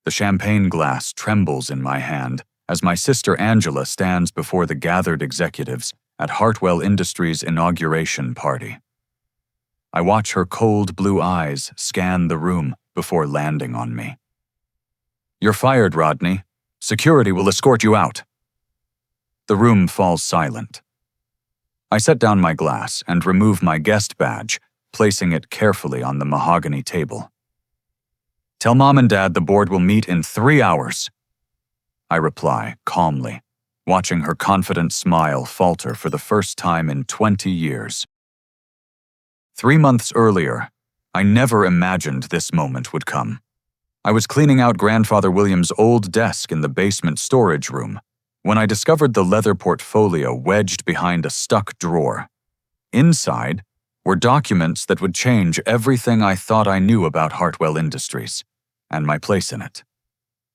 The champagne glass trembles in my hand as my sister Angela stands before the gathered executives at Hartwell Industries' inauguration party. I watch her cold blue eyes scan the room before landing on me. "You're fired, Rodney. Security will escort you out." The room falls silent. I set down my glass and remove my guest badge, placing it carefully on the mahogany table. "Tell Mom and Dad the board will meet in 3 hours." I reply calmly, watching her confident smile falter for the first time in 20 years. 3 months earlier, I never imagined this moment would come. I was cleaning out Grandfather William's old desk in the basement storage room when I discovered the leather portfolio wedged behind a stuck drawer. Inside were documents that would change everything I thought I knew about Hartwell Industries and my place in it.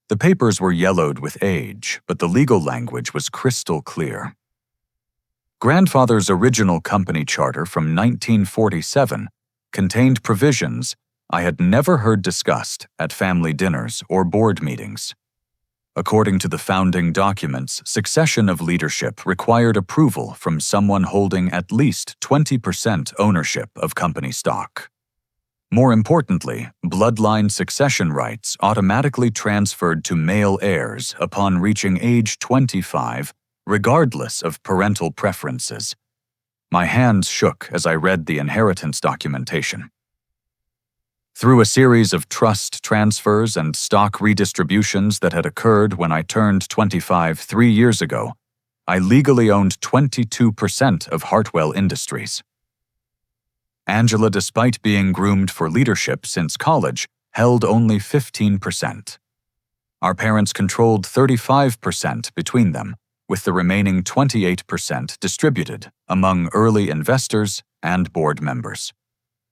The papers were yellowed with age, but the legal language was crystal clear. Grandfather's original company charter from 1947 contained provisions I had never heard discussed at family dinners or board meetings. According to the founding documents, succession of leadership required approval from someone holding at least 20% ownership of company stock. More importantly, bloodline succession rights automatically transferred to male heirs upon reaching age 25, regardless of parental preferences. My hands shook as I read the inheritance documentation. Through a series of trust transfers and stock redistributions that had occurred when I turned 25 3 years ago, I legally owned 22% of Hartwell Industries. Angela, despite being groomed for leadership since college, held only 15%. Our parents controlled 35% between them, with the remaining 28% distributed among early investors and board members.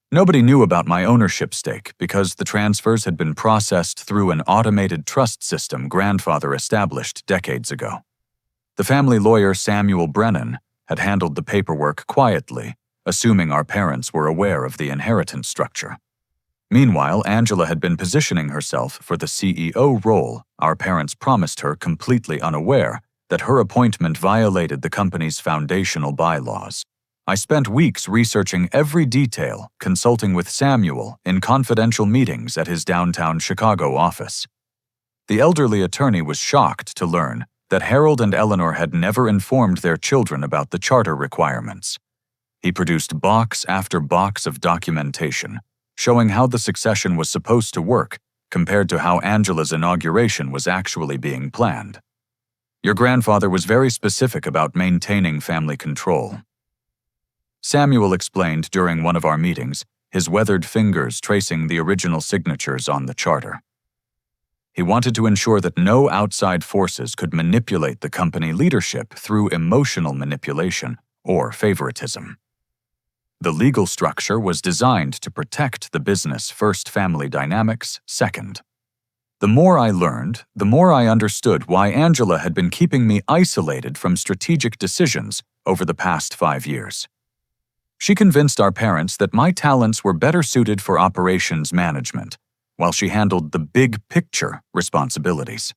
Nobody knew about my ownership stake because the transfers had been processed through an automated trust system Grandfather established decades ago. The family lawyer Samuel Brennan had handled the paperwork quietly, assuming our parents were aware of the inheritance structure. Meanwhile, Angela had been positioning herself for the CEO role our parents promised her, completely unaware that her appointment violated the company's foundational bylaws. I spent weeks researching every detail, consulting with Samuel in confidential meetings at his downtown Chicago office. The elderly attorney was shocked to learn that Harold and Eleanor had never informed their children about the charter requirements. He produced box after box of documentation, showing how the succession was supposed to work compared to how Angela's inauguration was actually being planned. "Your grandfather was very specific about maintaining family control." Samuel explained during one of our meetings, his weathered fingers tracing the original signatures on the charter. He wanted to ensure that no outside forces could manipulate the company leadership through emotional manipulation or favoritism. The legal structure was designed to protect the business first, family dynamics second. The more I learned, the more I understood why Angela had been keeping me isolated from strategic decisions over the past 5 years. She convinced our parents that my talents were better suited for operations management, while she handled the big picture responsibilities.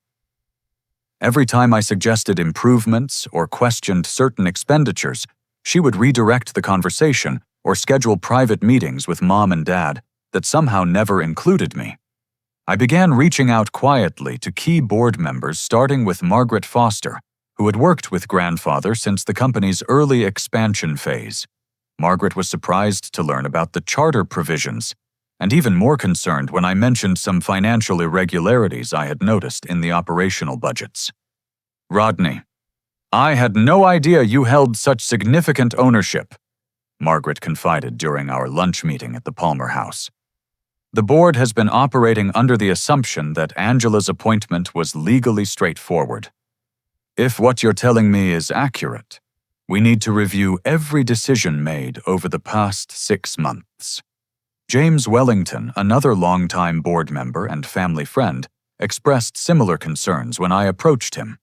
Every time I suggested improvements or questioned certain expenditures, she would redirect the conversation or schedule private meetings with Mom and Dad that somehow never included me. I began reaching out quietly to key board members, starting with Margaret Foster, who had worked with Grandfather since the company's early expansion phase. Margaret was surprised to learn about the charter provisions, and even more concerned when I mentioned some financial irregularities I had noticed in the operational budgets. "Rodney, I had no idea you held such significant ownership," Margaret confided during our lunch meeting at the Palmer House. "The board has been operating under the assumption that Angela's appointment was legally straightforward. If what you're telling me is accurate, we need to review every decision made over the past 6 months." James Wellington, another longtime board member and family friend, expressed similar concerns when I approached him.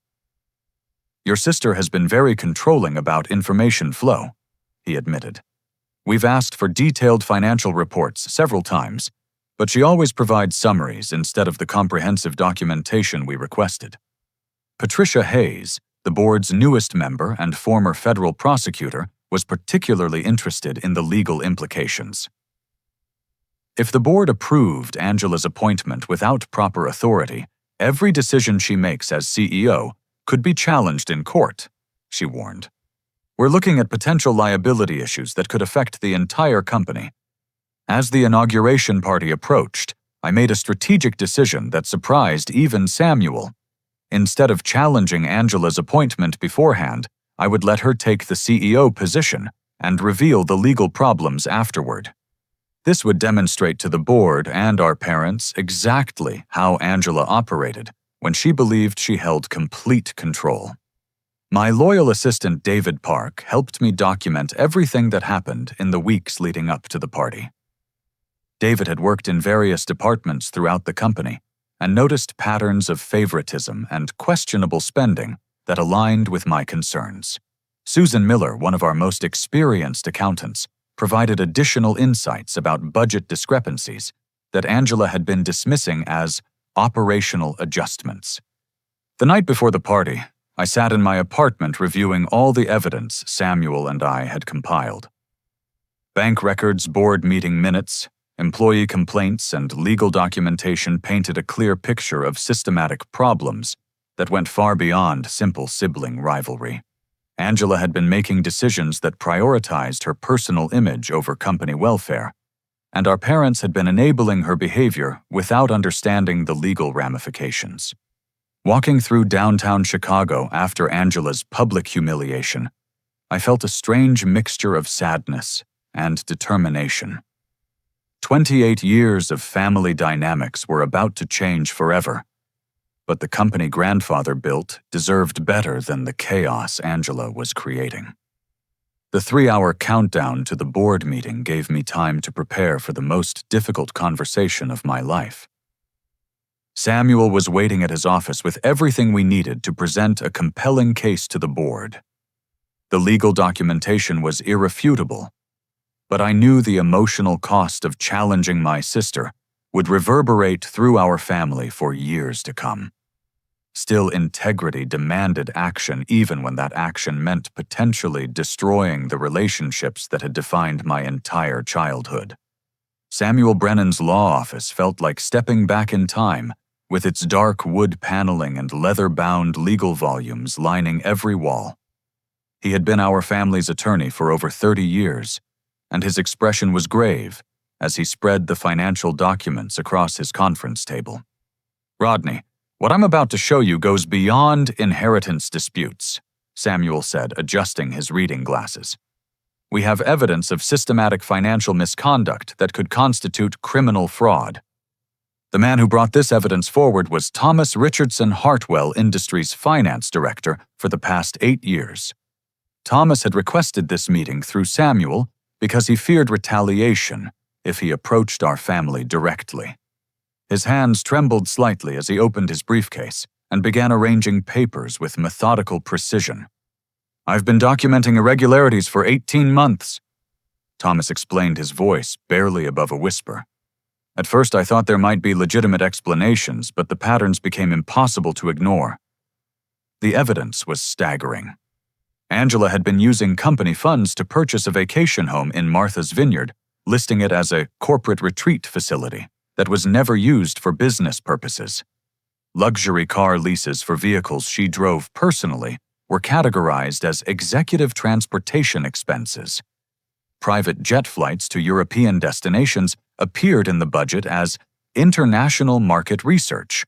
"Your sister has been very controlling about information flow," he admitted. "We've asked for detailed financial reports several times, but she always provides summaries instead of the comprehensive documentation we requested. Patricia Hayes, the board's newest member and former federal prosecutor, was particularly interested in the legal implications. If the board approved Angela's appointment without proper authority, every decision she makes as CEO could be challenged in court, she warned. We're looking at potential liability issues that could affect the entire company. As the inauguration party approached, I made a strategic decision that surprised even Samuel. Instead of challenging Angela's appointment beforehand, I would let her take the CEO position and reveal the legal problems afterward. This would demonstrate to the board and our parents exactly how Angela operated when she believed she held complete control. My loyal assistant David Park helped me document everything that happened in the weeks leading up to the party. David had worked in various departments throughout the company and noticed patterns of favoritism and questionable spending that aligned with my concerns. Susan Miller, one of our most experienced accountants, provided additional insights about budget discrepancies that Angela had been dismissing as operational adjustments. The night before the party, I sat in my apartment reviewing all the evidence Samuel and I had compiled. Bank records, board meeting minutes, employee complaints, and legal documentation painted a clear picture of systematic problems that went far beyond simple sibling rivalry. Angela had been making decisions that prioritized her personal image over company welfare, and our parents had been enabling her behavior without understanding the legal ramifications. Walking through downtown Chicago after Angela's public humiliation, I felt a strange mixture of sadness and determination. 28 years of family dynamics were about to change forever, but the company grandfather built deserved better than the chaos Angela was creating. The 3-hour countdown to the board meeting gave me time to prepare for the most difficult conversation of my life. Samuel was waiting at his office with everything we needed to present a compelling case to the board. The legal documentation was irrefutable, but I knew the emotional cost of challenging my sister would reverberate through our family for years to come. Still, integrity demanded action even when that action meant potentially destroying the relationships that had defined my entire childhood. Samuel Brennan's law office felt like stepping back in time, with its dark wood paneling and leather-bound legal volumes lining every wall. He had been our family's attorney for over 30 years, and his expression was grave as he spread the financial documents across his conference table. "Rodney, what I'm about to show you goes beyond inheritance disputes," Samuel said, adjusting his reading glasses. "We have evidence of systematic financial misconduct that could constitute criminal fraud. The man who brought this evidence forward was Thomas Richardson Hartwell Industries' finance director for the past 8 years. Thomas had requested this meeting through Samuel because he feared retaliation if he approached our family directly." His hands trembled slightly as he opened his briefcase and began arranging papers with methodical precision. "I've been documenting irregularities for 18 months, Thomas explained, his voice barely above a whisper. "At first I thought there might be legitimate explanations, but the patterns became impossible to ignore." The evidence was staggering. Angela had been using company funds to purchase a vacation home in Martha's Vineyard, listing it as a corporate retreat facility that was never used for business purposes. Luxury car leases for vehicles she drove personally were categorized as executive transportation expenses. Private jet flights to European destinations appeared in the budget as international market research,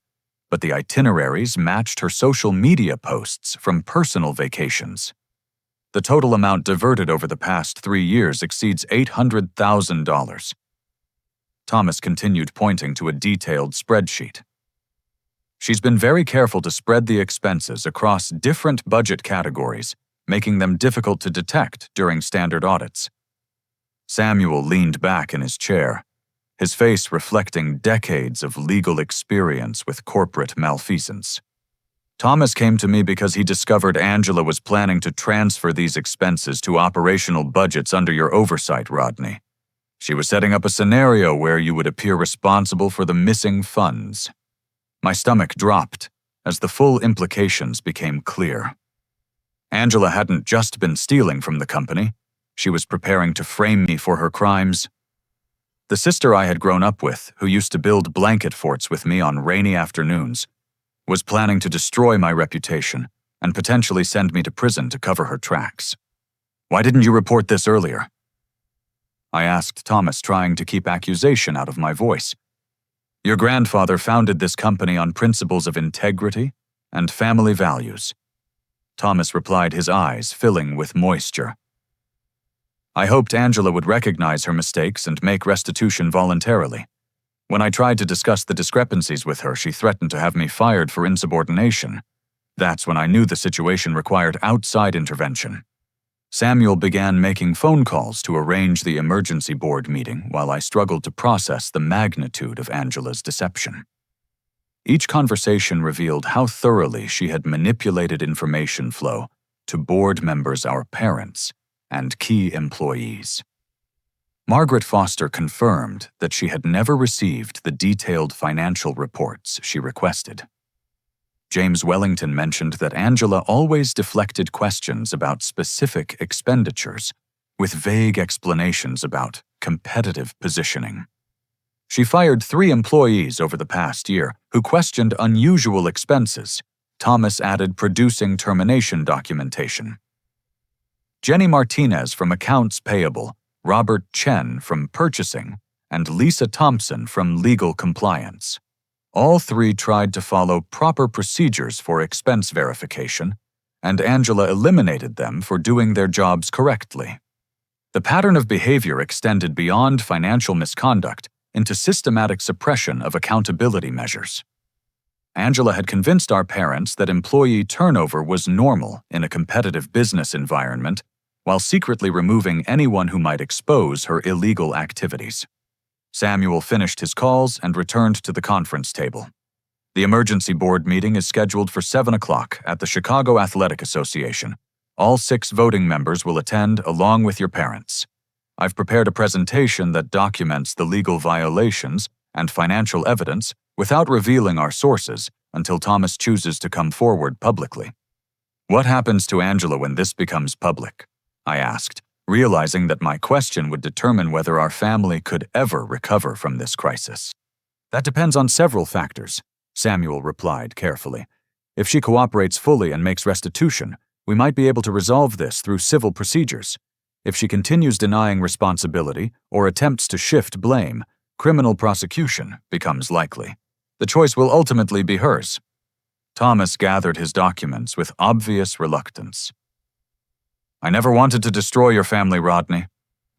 but the itineraries matched her social media posts from personal vacations. The total amount diverted over the past 3 years exceeds $800,000. Thomas continued, pointing to a detailed spreadsheet. "She's been very careful to spread the expenses across different budget categories, making them difficult to detect during standard audits." Samuel leaned back in his chair, his face reflecting decades of legal experience with corporate malfeasance. "Thomas came to me because he discovered Angela was planning to transfer these expenses to operational budgets under your oversight, Rodney. She was setting up a scenario where you would appear responsible for the missing funds. My stomach dropped as the full implications became clear. Angela hadn't just been stealing from the company. She was preparing to frame me for her crimes. The sister I had grown up with, who used to build blanket forts with me on rainy afternoons, was planning to destroy my reputation and potentially send me to prison to cover her tracks. "Why didn't you report this earlier?" I asked Thomas, trying to keep accusation out of my voice. "Your grandfather founded this company on principles of integrity and family values." Thomas replied, his eyes filling with moisture. I hoped Angela would recognize her mistakes and make restitution voluntarily. When I tried to discuss the discrepancies with her, she threatened to have me fired for insubordination. That's when I knew the situation required outside intervention. Samuel began making phone calls to arrange the emergency board meeting while I struggled to process the magnitude of Angela's deception. Each conversation revealed how thoroughly she had manipulated information flow to board members, our parents, and key employees. Margaret Foster confirmed that she had never received the detailed financial reports she requested. James Wellington mentioned that Angela always deflected questions about specific expenditures with vague explanations about competitive positioning. She fired 3 employees over the past year who questioned unusual expenses. Thomas added producing termination documentation. Jenny Martinez from Accounts Payable, Robert Chen from Purchasing, and Lisa Thompson from Legal Compliance. All 3 tried to follow proper procedures for expense verification, and Angela eliminated them for doing their jobs correctly. The pattern of behavior extended beyond financial misconduct into systematic suppression of accountability measures. Angela had convinced our parents that employee turnover was normal in a competitive business environment, while secretly removing anyone who might expose her illegal activities. Samuel finished his calls and returned to the conference table. "The emergency board meeting is scheduled for 7 o'clock at the Chicago Athletic Association. All 6 voting members will attend along with your parents. I've prepared a presentation that documents the legal violations and financial evidence without revealing our sources until Thomas chooses to come forward publicly." "What happens to Angela when this becomes public?" I asked, realizing that my question would determine whether our family could ever recover from this crisis. "That depends on several factors," Samuel replied carefully. "If she cooperates fully and makes restitution, we might be able to resolve this through civil procedures. If she continues denying responsibility or attempts to shift blame, criminal prosecution becomes likely. The choice will ultimately be hers." Thomas gathered his documents with obvious reluctance. "I never wanted to destroy your family, Rodney,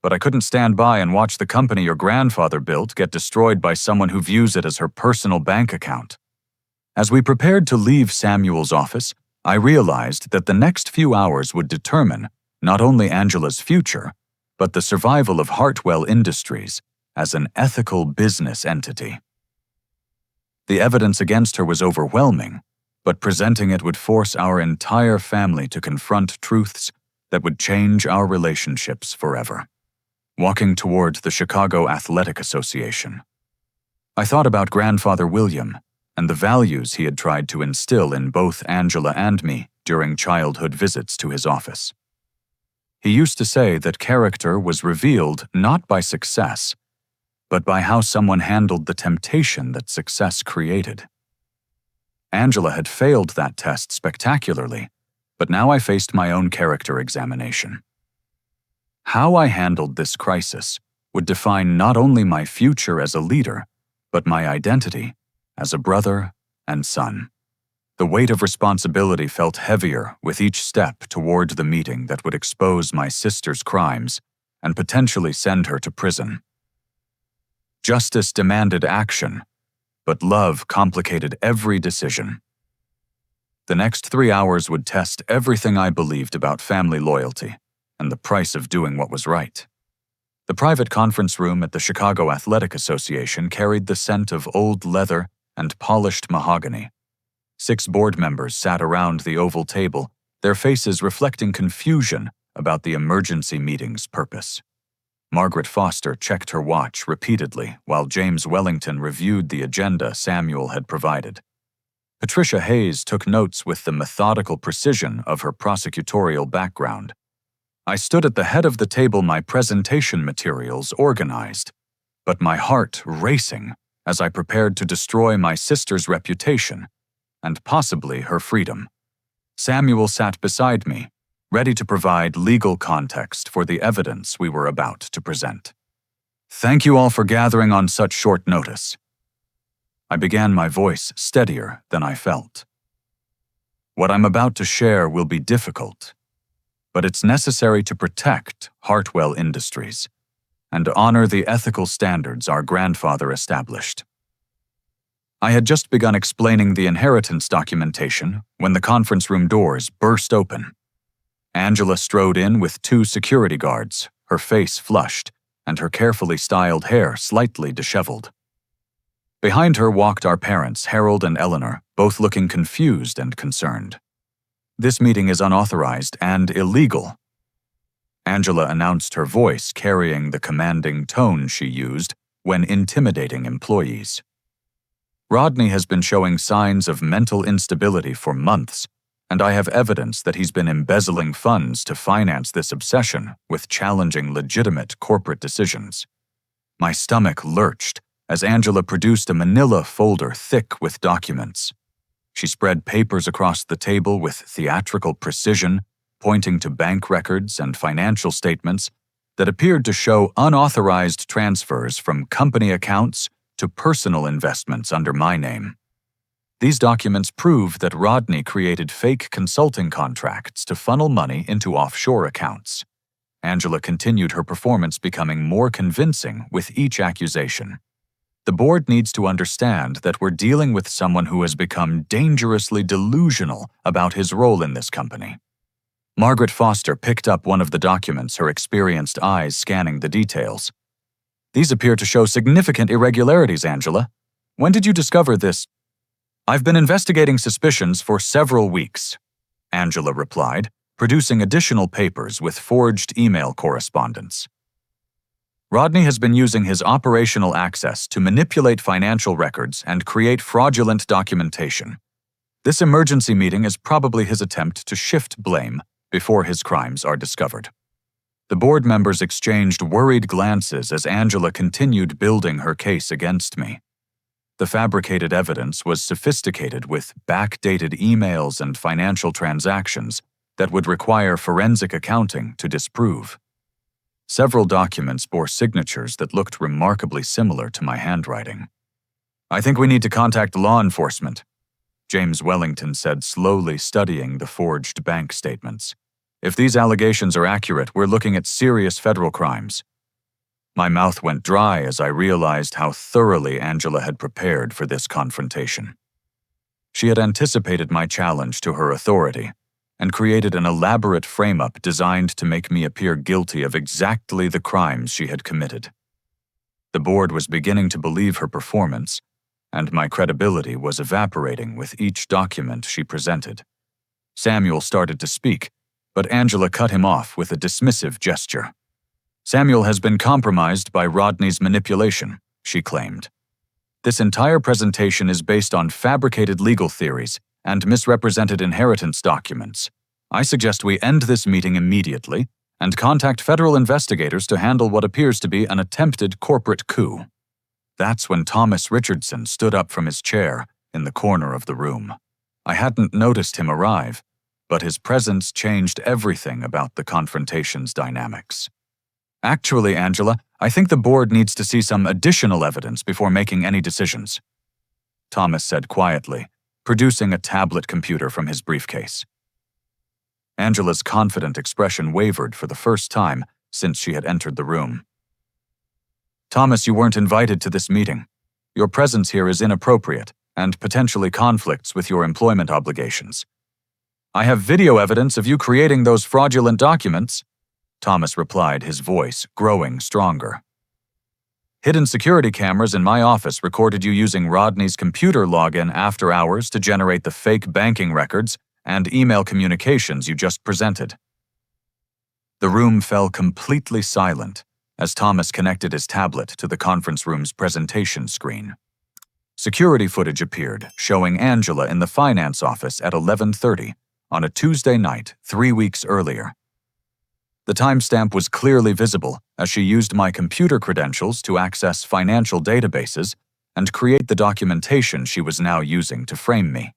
but I couldn't stand by and watch the company your grandfather built get destroyed by someone who views it as her personal bank account." As we prepared to leave Samuel's office, I realized that the next few hours would determine not only Angela's future, but the survival of Hartwell Industries as an ethical business entity. The evidence against her was overwhelming, but presenting it would force our entire family to confront truths that would change our relationships forever. Walking toward the Chicago Athletic Association, I thought about Grandfather William and the values he had tried to instill in both Angela and me during childhood visits to his office. He used to say that character was revealed not by success, but by how someone handled the temptation that success created. Angela had failed that test spectacularly, but now I faced my own character examination. How I handled this crisis would define not only my future as a leader, but my identity as a brother and son. The weight of responsibility felt heavier with each step toward the meeting that would expose my sister's crimes and potentially send her to prison. Justice demanded action, but love complicated every decision. The next 3 hours would test everything I believed about family loyalty and the price of doing what was right. The private conference room at the Chicago Athletic Association carried the scent of old leather and polished mahogany. 6 board members sat around the oval table, their faces reflecting confusion about the emergency meeting's purpose. Margaret Foster checked her watch repeatedly while James Wellington reviewed the agenda Samuel had provided. Patricia Hayes took notes with the methodical precision of her prosecutorial background. I stood at the head of the table, my presentation materials organized, but my heart racing as I prepared to destroy my sister's reputation and possibly her freedom. Samuel sat beside me, ready to provide legal context for the evidence we were about to present. Thank you all for gathering on such short notice. I began, my voice steadier than I felt. What I'm about to share will be difficult, but it's necessary to protect Hartwell Industries and honor the ethical standards our grandfather established. I had just begun explaining the inheritance documentation when the conference room doors burst open. Angela strode in with 2 security guards, her face flushed and her carefully styled hair slightly disheveled. Behind her walked our parents, Harold and Eleanor, both looking confused and concerned. This meeting is unauthorized and illegal. Angela announced, her voice carrying the commanding tone she used when intimidating employees. Rodney has been showing signs of mental instability for months, and I have evidence that he's been embezzling funds to finance this obsession with challenging legitimate corporate decisions. My stomach lurched as Angela produced a manila folder thick with documents. She spread papers across the table with theatrical precision, pointing to bank records and financial statements that appeared to show unauthorized transfers from company accounts to personal investments under my name. These documents prove that Rodney created fake consulting contracts to funnel money into offshore accounts. Angela continued, her performance becoming more convincing with each accusation. The board needs to understand that we're dealing with someone who has become dangerously delusional about his role in this company. Margaret Foster picked up one of the documents, her experienced eyes scanning the details. These appear to show significant irregularities, Angela. When did you discover this? I've been investigating suspicions for several weeks, Angela replied, producing additional papers with forged email correspondence. Rodney has been using his operational access to manipulate financial records and create fraudulent documentation. This emergency meeting is probably his attempt to shift blame before his crimes are discovered. The board members exchanged worried glances as Angela continued building her case against me. The fabricated evidence was sophisticated with backdated emails and financial transactions that would require forensic accounting to disprove. Several documents bore signatures that looked remarkably similar to my handwriting. I think we need to contact law enforcement, James Wellington said, slowly studying the forged bank statements. If these allegations are accurate, we're looking at serious federal crimes. My mouth went dry as I realized how thoroughly Angela had prepared for this confrontation. She had anticipated my challenge to her authority and created an elaborate frame-up designed to make me appear guilty of exactly the crimes she had committed. The board was beginning to believe her performance, and my credibility was evaporating with each document she presented. Samuel started to speak, but Angela cut him off with a dismissive gesture. Samuel has been compromised by Rodney's manipulation, she claimed. This entire presentation is based on fabricated legal theories and misrepresented inheritance documents. I suggest we end this meeting immediately and contact federal investigators to handle what appears to be an attempted corporate coup. That's when Thomas Richardson stood up from his chair in the corner of the room. I hadn't noticed him arrive, but his presence changed everything about the confrontation's dynamics. Actually, Angela, I think the board needs to see some additional evidence before making any decisions, Thomas said quietly, producing a tablet computer from his briefcase. Angela's confident expression wavered for the first time since she had entered the room. Thomas, you weren't invited to this meeting. Your presence here is inappropriate and potentially conflicts with your employment obligations. I have video evidence of you creating those fraudulent documents, Thomas replied, his voice growing stronger. Hidden security cameras in my office recorded you using Rodney's computer login after hours to generate the fake banking records and email communications you just presented. The room fell completely silent as Thomas connected his tablet to the conference room's presentation screen. Security footage appeared, showing Angela in the finance office at 11:30 on a Tuesday night 3 weeks earlier. The timestamp was clearly visible as she used my computer credentials to access financial databases and create the documentation she was now using to frame me.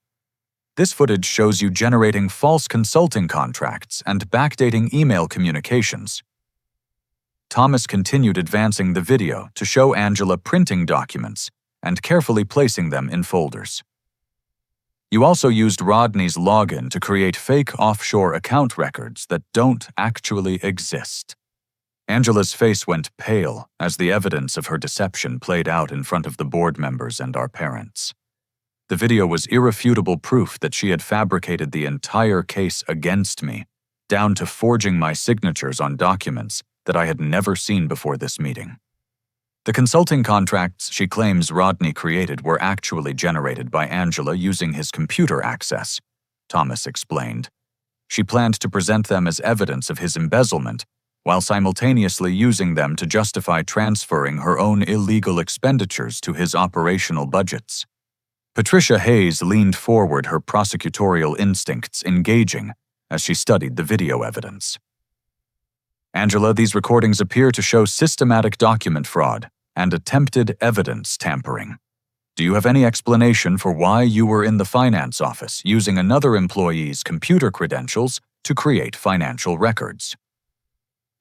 This footage shows you generating false consulting contracts and backdating email communications. Thomas continued advancing the video to show Angela printing documents and carefully placing them in folders. You also used Rodney's login to create fake offshore account records that don't actually exist. Angela's face went pale as the evidence of her deception played out in front of the board members and our parents. The video was irrefutable proof that she had fabricated the entire case against me, down to forging my signatures on documents that I had never seen before this meeting. The consulting contracts she claims Rodney created were actually generated by Angela using his computer access, Thomas explained. She planned to present them as evidence of his embezzlement, while simultaneously using them to justify transferring her own illegal expenditures to his operational budgets. Patricia Hayes leaned forward, her prosecutorial instincts engaging as she studied the video evidence. Angela, these recordings appear to show systematic document fraud and attempted evidence tampering. Do you have any explanation for why you were in the finance office using another employee's computer credentials to create financial records?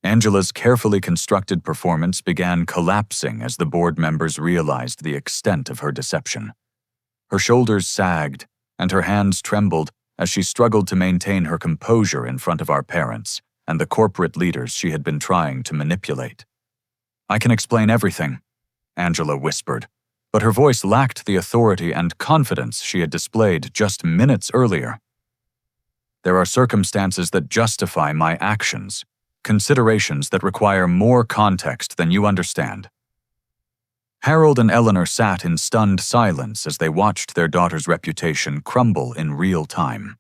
Angela's carefully constructed performance began collapsing as the board members realized the extent of her deception. Her shoulders sagged, and her hands trembled as she struggled to maintain her composure in front of our parents and the corporate leaders she had been trying to manipulate. "I can explain everything," Angela whispered, but her voice lacked the authority and confidence she had displayed just minutes earlier. "There are circumstances that justify my actions, considerations that require more context than you understand." Harold and Eleanor sat in stunned silence as they watched their daughter's reputation crumble in real time.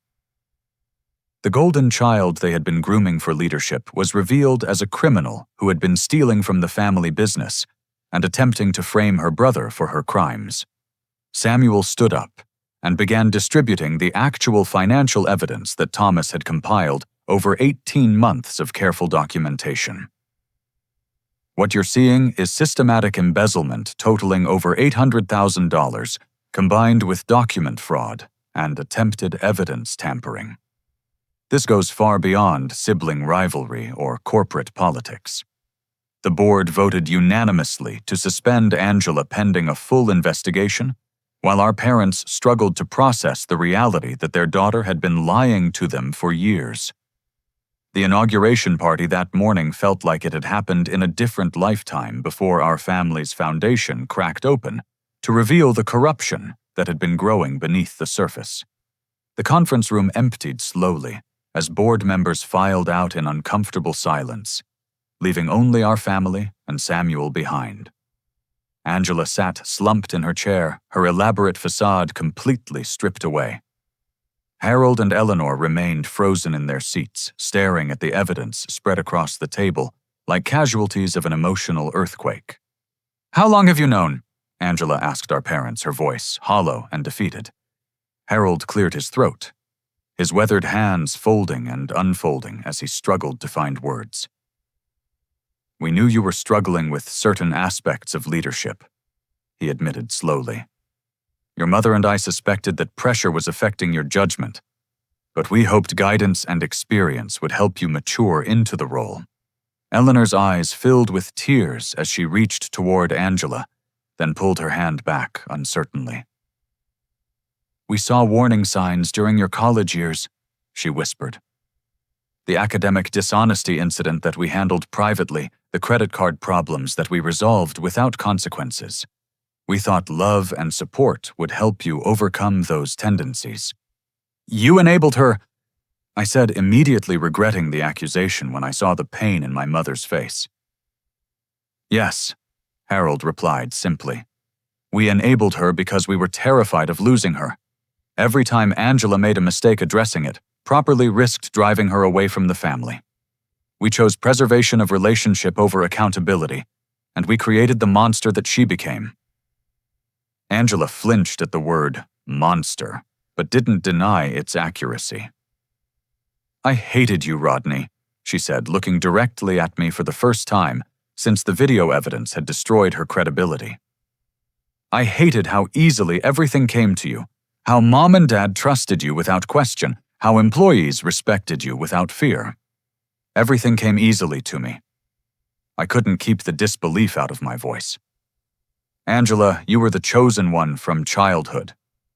The golden child they had been grooming for leadership was revealed as a criminal who had been stealing from the family business and attempting to frame her brother for her crimes. Samuel stood up and began distributing the actual financial evidence that Thomas had compiled over 18 months of careful documentation. "What you're seeing is systematic embezzlement totaling over $800,000, combined with document fraud and attempted evidence tampering. This goes far beyond sibling rivalry or corporate politics." The board voted unanimously to suspend Angela pending a full investigation, while our parents struggled to process the reality that their daughter had been lying to them for years. The inauguration party that morning felt like it had happened in a different lifetime before our family's foundation cracked open to reveal the corruption that had been growing beneath the surface. The conference room emptied slowly as board members filed out in uncomfortable silence, leaving only our family and Samuel behind. Angela sat slumped in her chair, her elaborate facade completely stripped away. Harold and Eleanor remained frozen in their seats, staring at the evidence spread across the table like casualties of an emotional earthquake. "How long have you known?" Angela asked our parents, her voice hollow and defeated. Harold cleared his throat, his weathered hands folding and unfolding as he struggled to find words. "We knew you were struggling with certain aspects of leadership," he admitted slowly. "Your mother and I suspected that pressure was affecting your judgment, but we hoped guidance and experience would help you mature into the role." Eleanor's eyes filled with tears as she reached toward Angela, then pulled her hand back uncertainly. "We saw warning signs during your college years," she whispered. "The academic dishonesty incident that we handled privately, the credit card problems that we resolved without consequences. We thought love and support would help you overcome those tendencies." "You enabled her," I said, immediately regretting the accusation when I saw the pain in my mother's face. "Yes," Harold replied simply. "We enabled her because we were terrified of losing her. Every time Angela made a mistake addressing it, properly risked driving her away from the family. We chose preservation of relationship over accountability, and we created the monster that she became." Angela flinched at the word monster, but didn't deny its accuracy. "I hated you, Rodney," she said, looking directly at me for the first time since the video evidence had destroyed her credibility. "I hated how easily everything came to you, how Mom and Dad trusted you without question, how employees respected you without fear. Everything came easily to me." I couldn't keep the disbelief out of my voice. "Angela, you were the chosen one from childhood.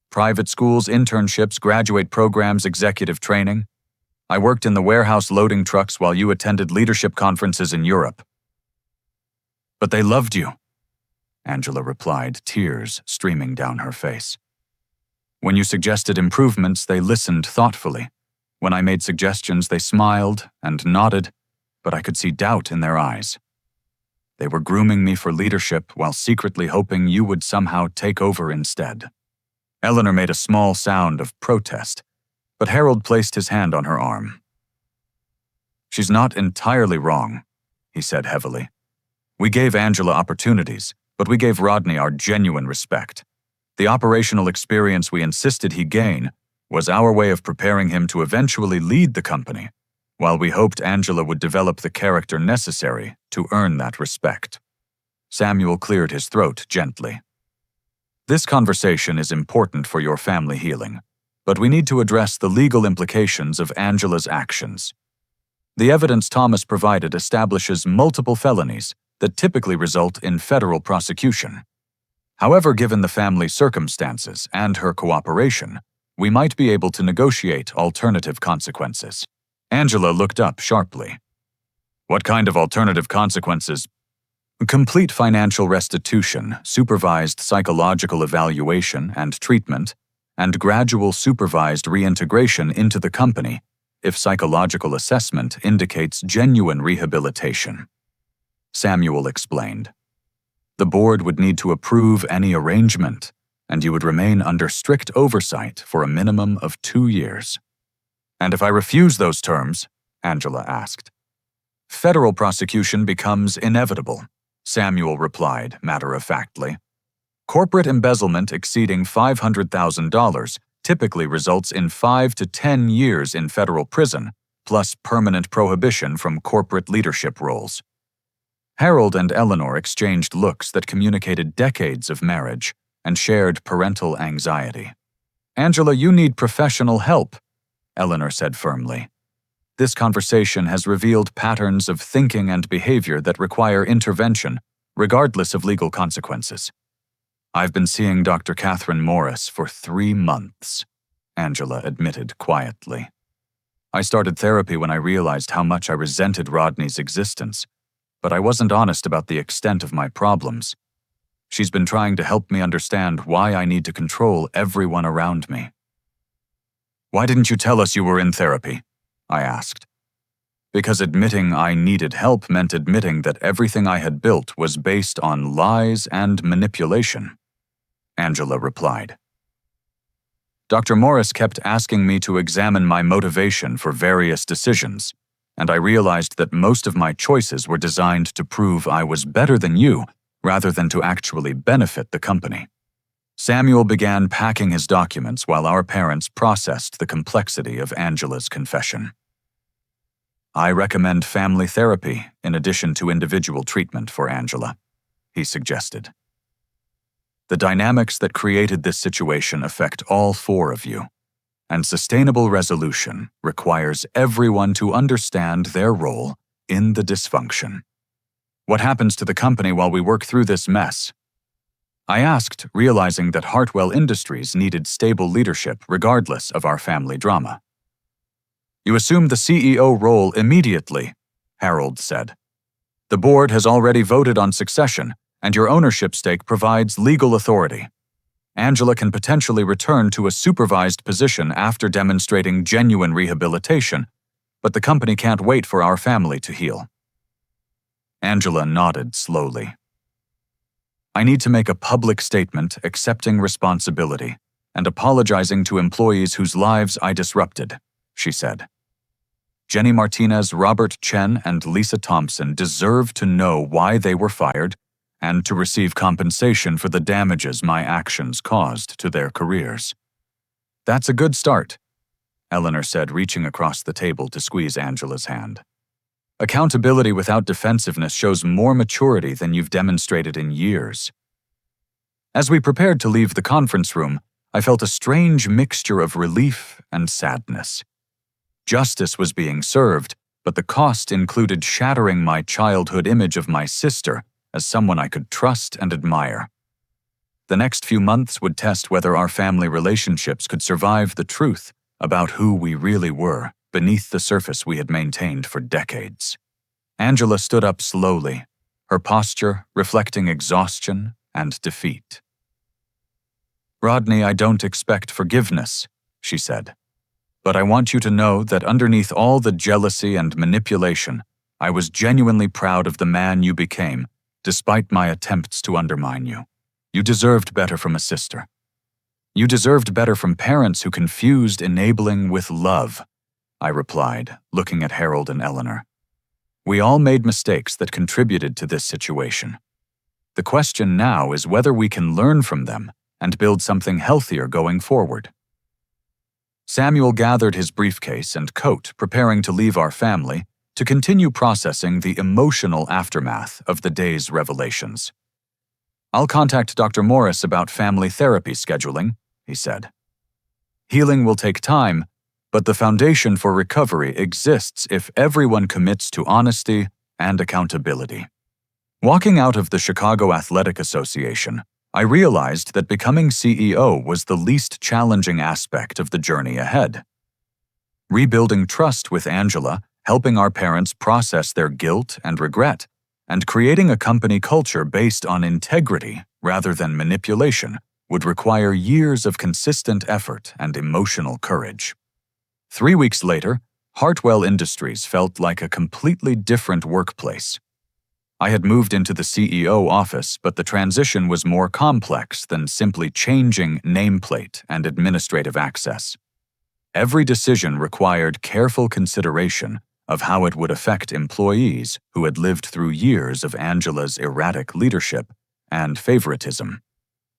Private schools, internships, graduate programs, executive training. I worked in the warehouse loading trucks while you attended leadership conferences in Europe." "But they loved you," Angela replied, tears streaming down her face. "When you suggested improvements, they listened thoughtfully. When I made suggestions, they smiled and nodded, but I could see doubt in their eyes. They were grooming me for leadership while secretly hoping you would somehow take over instead." Eleanor made a small sound of protest, but Harold placed his hand on her arm. "She's not entirely wrong," he said heavily. "We gave Angela opportunities, but we gave Rodney our genuine respect. The operational experience we insisted he gain was our way of preparing him to eventually lead the company, while we hoped Angela would develop the character necessary to earn that respect." Samuel cleared his throat gently. "This conversation is important for your family healing, but we need to address the legal implications of Angela's actions. The evidence Thomas provided establishes multiple felonies that typically result in federal prosecution. However, given the family's circumstances and her cooperation, we might be able to negotiate alternative consequences." Angela looked up sharply. "What kind of alternative consequences?" "Complete financial restitution, supervised psychological evaluation and treatment, and gradual supervised reintegration into the company if psychological assessment indicates genuine rehabilitation," Samuel explained. "The board would need to approve any arrangement, and you would remain under strict oversight for a minimum of 2 years." "And if I refuse those terms?" Angela asked. "Federal prosecution becomes inevitable," Samuel replied matter-of-factly. "Corporate embezzlement exceeding $500,000 typically results in 5 to 10 years in federal prison, plus permanent prohibition from corporate leadership roles." Harold and Eleanor exchanged looks that communicated decades of marriage and shared parental anxiety. "Angela, you need professional help," Eleanor said firmly. "This conversation has revealed patterns of thinking and behavior that require intervention, regardless of legal consequences." "I've been seeing Dr. Catherine Morris for 3 months," Angela admitted quietly. "I started therapy when I realized how much I resented Rodney's existence, but I wasn't honest about the extent of my problems. She's been trying to help me understand why I need to control everyone around me." "Why didn't you tell us you were in therapy?" I asked. "Because admitting I needed help meant admitting that everything I had built was based on lies and manipulation," Angela replied. "Dr. Morris kept asking me to examine my motivation for various decisions, and I realized that most of my choices were designed to prove I was better than you rather than to actually benefit the company." Samuel began packing his documents while our parents processed the complexity of Angela's confession. "I recommend family therapy in addition to individual treatment for Angela," he suggested. "The dynamics that created this situation affect all 4 of you, and sustainable resolution requires everyone to understand their role in the dysfunction. What happens to the company while we work through this mess?" I asked, realizing that Hartwell Industries needed stable leadership regardless of our family drama. "You assume the CEO role immediately," Harold said. "The board has already voted on succession, and your ownership stake provides legal authority. Angela can potentially return to a supervised position after demonstrating genuine rehabilitation, but the company can't wait for our family to heal." Angela nodded slowly. "I need to make a public statement accepting responsibility and apologizing to employees whose lives I disrupted," she said. Jenny Martinez, Robert Chen, and Lisa Thompson deserve to know why they were fired and to receive compensation for the damages my actions caused to their careers. That's a good start, Eleanor said, reaching across the table to squeeze Angela's hand. Accountability without defensiveness shows more maturity than you've demonstrated in years. As we prepared to leave the conference room, I felt a strange mixture of relief and sadness. Justice was being served, but the cost included shattering my childhood image of my sister as someone I could trust and admire. The next few months would test whether our family relationships could survive the truth about who we really were beneath the surface we had maintained for decades. Angela stood up slowly, her posture reflecting exhaustion and defeat. "Rodney, I don't expect forgiveness," she said. "But I want you to know that underneath all the jealousy and manipulation, I was genuinely proud of the man you became, despite my attempts to undermine you. You deserved better from a sister. You deserved better from parents who confused enabling with love," I replied, looking at Harold and Eleanor. "We all made mistakes that contributed to this situation. The question now is whether we can learn from them and build something healthier going forward." Samuel gathered his briefcase and coat, preparing to leave our family to continue processing the emotional aftermath of the day's revelations. "I'll contact Dr. Morris about family therapy scheduling," he said. "Healing will take time, but the foundation for recovery exists if everyone commits to honesty and accountability." Walking out of the Chicago Athletic Association, I realized that becoming CEO was the least challenging aspect of the journey ahead. Rebuilding trust with Angela, helping our parents process their guilt and regret, and creating a company culture based on integrity rather than manipulation would require years of consistent effort and emotional courage. 3 weeks later, Hartwell Industries felt like a completely different workplace. I had moved into the CEO office, but the transition was more complex than simply changing nameplate and administrative access. Every decision required careful consideration of how it would affect employees who had lived through years of Angela's erratic leadership and favoritism.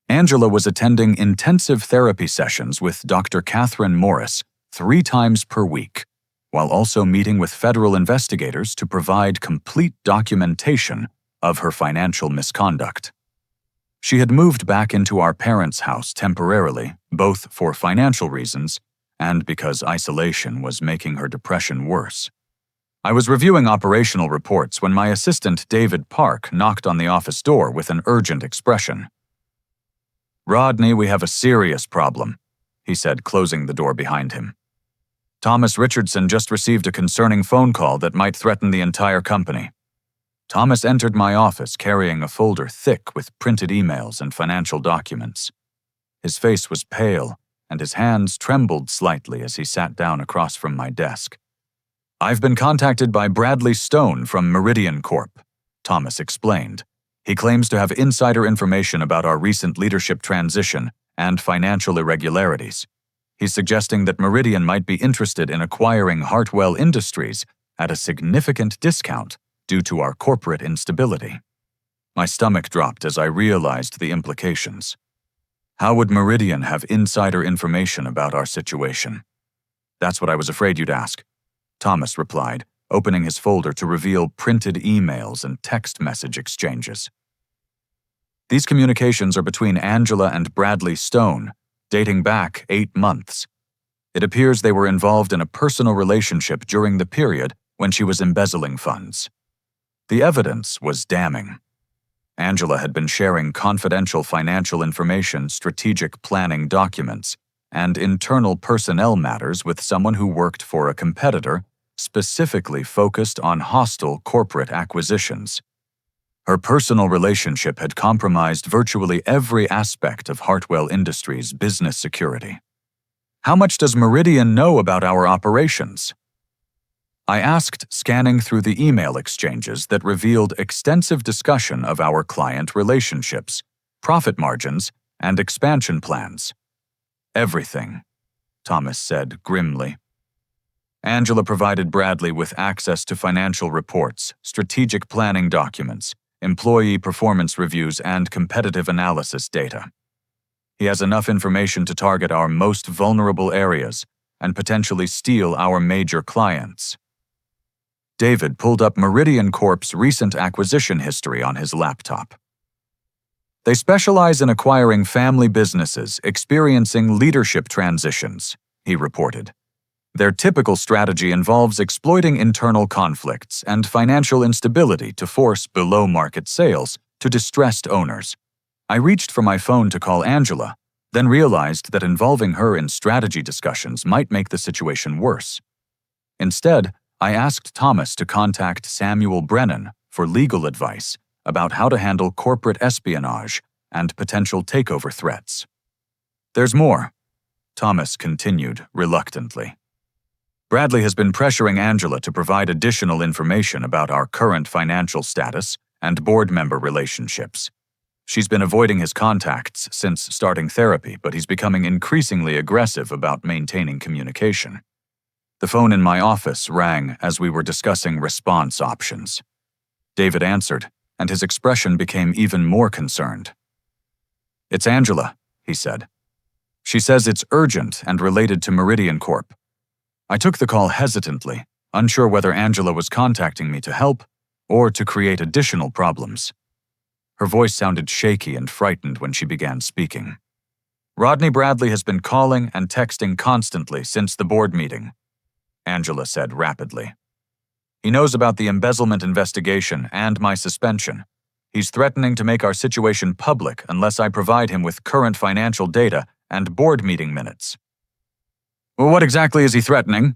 Angela was attending intensive therapy sessions with Dr. Catherine Morris 3 times per week, while also meeting with federal investigators to provide complete documentation of her financial misconduct. She had moved back into our parents' house temporarily, both for financial reasons and because isolation was making her depression worse. I was reviewing operational reports when my assistant David Park knocked on the office door with an urgent expression. "Rodney, we have a serious problem," he said, closing the door behind him. "Thomas Richardson just received a concerning phone call that might threaten the entire company." Thomas entered my office carrying a folder thick with printed emails and financial documents. His face was pale, and his hands trembled slightly as he sat down across from my desk. "I've been contacted by Bradley Stone from Meridian Corp," Thomas explained. "He claims to have insider information about our recent leadership transition and financial irregularities. He's suggesting that Meridian might be interested in acquiring Hartwell Industries at a significant discount due to our corporate instability." My stomach dropped as I realized the implications. How would Meridian have insider information about our situation? "That's what I was afraid you'd ask," Thomas replied, opening his folder to reveal printed emails and text message exchanges. These communications are between Angela and Bradley Stone, dating back 8 months. It appears they were involved in a personal relationship during the period when she was embezzling funds. The evidence was damning. Angela had been sharing confidential financial information, strategic planning documents, and internal personnel matters with someone who worked for a competitor specifically focused on hostile corporate acquisitions. Her personal relationship had compromised virtually every aspect of Hartwell Industries' business security. "How much does Meridian know about our operations?" I asked, scanning through the email exchanges that revealed extensive discussion of our client relationships, profit margins, and expansion plans. "Everything," Thomas said grimly. Angela provided Bradley with access to financial reports, strategic planning documents, employee performance reviews, and competitive analysis data. He has enough information to target our most vulnerable areas and potentially steal our major clients. David pulled up Meridian Corp's recent acquisition history on his laptop. They specialize in acquiring family businesses experiencing leadership transitions, he reported. Their typical strategy involves exploiting internal conflicts and financial instability to force below-market sales to distressed owners. I reached for my phone to call Angela, then realized that involving her in strategy discussions might make the situation worse. Instead, I asked Thomas to contact Samuel Brennan for legal advice about how to handle corporate espionage and potential takeover threats. There's more, Thomas continued reluctantly. Bradley has been pressuring Angela to provide additional information about our current financial status and board member relationships. She's been avoiding his contacts since starting therapy, but he's becoming increasingly aggressive about maintaining communication. The phone in my office rang as we were discussing response options. David answered, and his expression became even more concerned. "It's Angela," he said. "She says it's urgent and related to Meridian Corp." I took the call hesitantly, unsure whether Angela was contacting me to help or to create additional problems. Her voice sounded shaky and frightened when she began speaking. "Rodney Bradley has been calling and texting constantly since the board meeting," Angela said rapidly. "He knows about the embezzlement investigation and my suspension. He's threatening to make our situation public unless I provide him with current financial data and board meeting minutes." "Well, what exactly is he threatening?"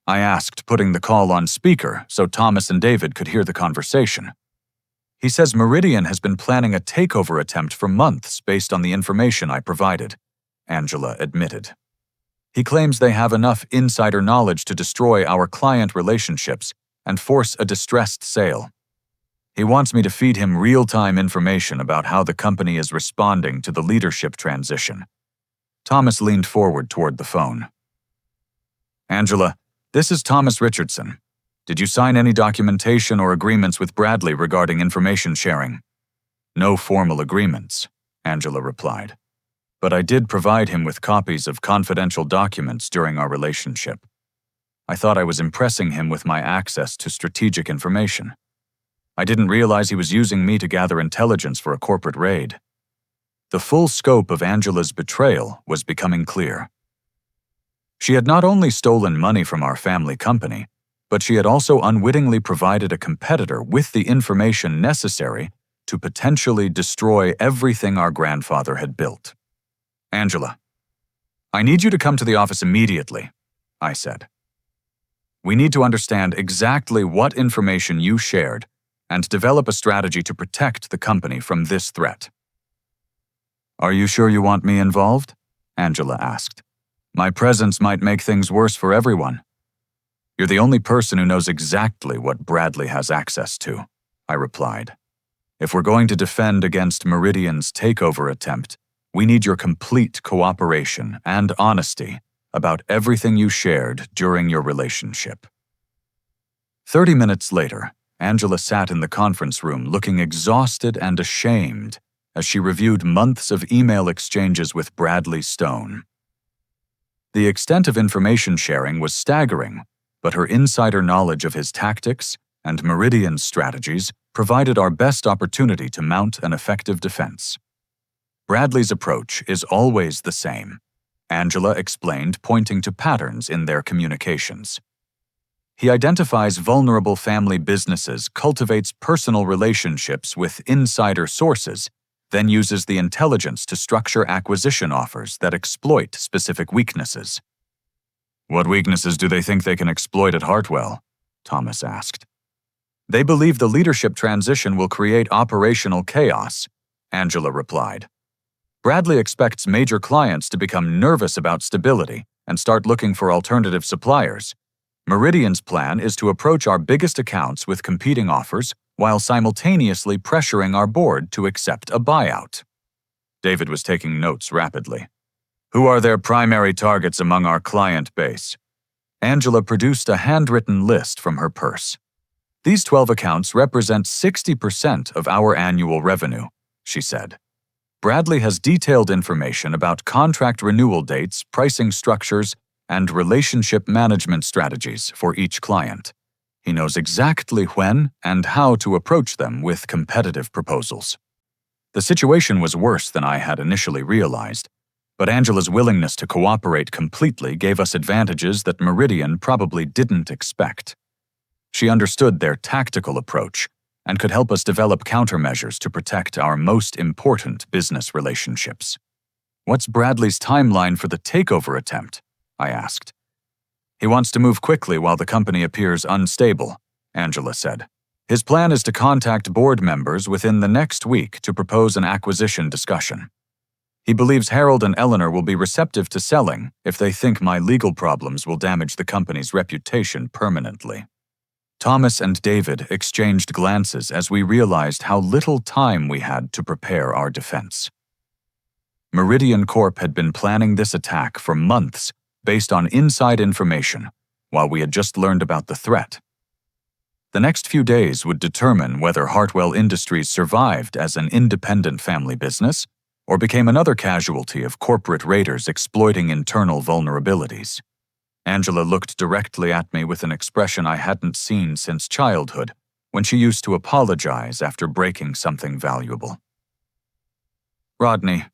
I asked, putting the call on speaker so Thomas and David could hear the conversation. "He says Meridian has been planning a takeover attempt for months based on the information I provided," Angela admitted. "He claims they have enough insider knowledge to destroy our client relationships and force a distressed sale. He wants me to feed him real-time information about how the company is responding to the leadership transition." Thomas leaned forward toward the phone. "Angela, this is Thomas Richardson. Did you sign any documentation or agreements with Bradley regarding information sharing?" "No formal agreements," Angela replied. "But I did provide him with copies of confidential documents during our relationship. I thought I was impressing him with my access to strategic information. I didn't realize he was using me to gather intelligence for a corporate raid." The full scope of Angela's betrayal was becoming clear. She had not only stolen money from our family company, but she had also unwittingly provided a competitor with the information necessary to potentially destroy everything our grandfather had built. "Angela, I need you to come to the office immediately," I said. "We need to understand exactly what information you shared and develop a strategy to protect the company from this threat." "Are you sure you want me involved?" Angela asked. "My presence might make things worse for everyone." "You're the only person who knows exactly what Bradley has access to," I replied. "If we're going to defend against Meridian's takeover attempt, we need your complete cooperation and honesty about everything you shared during your relationship." 30 minutes later, Angela sat in the conference room looking exhausted and ashamed as she reviewed months of email exchanges with Bradley Stone. The extent of information sharing was staggering, but her insider knowledge of his tactics and Meridian's strategies provided our best opportunity to mount an effective defense. "Bradley's approach is always the same," Angela explained, pointing to patterns in their communications. "He identifies vulnerable family businesses, cultivates personal relationships with insider sources, then uses the intelligence to structure acquisition offers that exploit specific weaknesses." "What weaknesses do they think they can exploit at Hartwell?" Thomas asked. "They believe the leadership transition will create operational chaos," Angela replied. "Bradley expects major clients to become nervous about stability and start looking for alternative suppliers. Meridian's plan is to approach our biggest accounts with competing offers while simultaneously pressuring our board to accept a buyout." David was taking notes rapidly. "Who are their primary targets among our client base?" Angela produced a handwritten list from her purse. These 12 accounts represent 60% of our annual revenue, she said. Bradley has detailed information about contract renewal dates, pricing structures, and relationship management strategies for each client. He knows exactly when and how to approach them with competitive proposals. The situation was worse than I had initially realized, but Angela's willingness to cooperate completely gave us advantages that Meridian probably didn't expect. She understood their tactical approach and could help us develop countermeasures to protect our most important business relationships. "What's Bradley's timeline for the takeover attempt?" I asked. "He wants to move quickly while the company appears unstable," Angela said. "His plan is to contact board members within the next week to propose an acquisition discussion. He believes Harold and Eleanor will be receptive to selling if they think my legal problems will damage the company's reputation permanently." Thomas and David exchanged glances as we realized how little time we had to prepare our defense. Meridian Corp had been planning this attack for months based on inside information, while we had just learned about the threat. The next few days would determine whether Hartwell Industries survived as an independent family business or became another casualty of corporate raiders exploiting internal vulnerabilities. Angela looked directly at me with an expression I hadn't seen since childhood, when she used to apologize after breaking something valuable. "Rodney,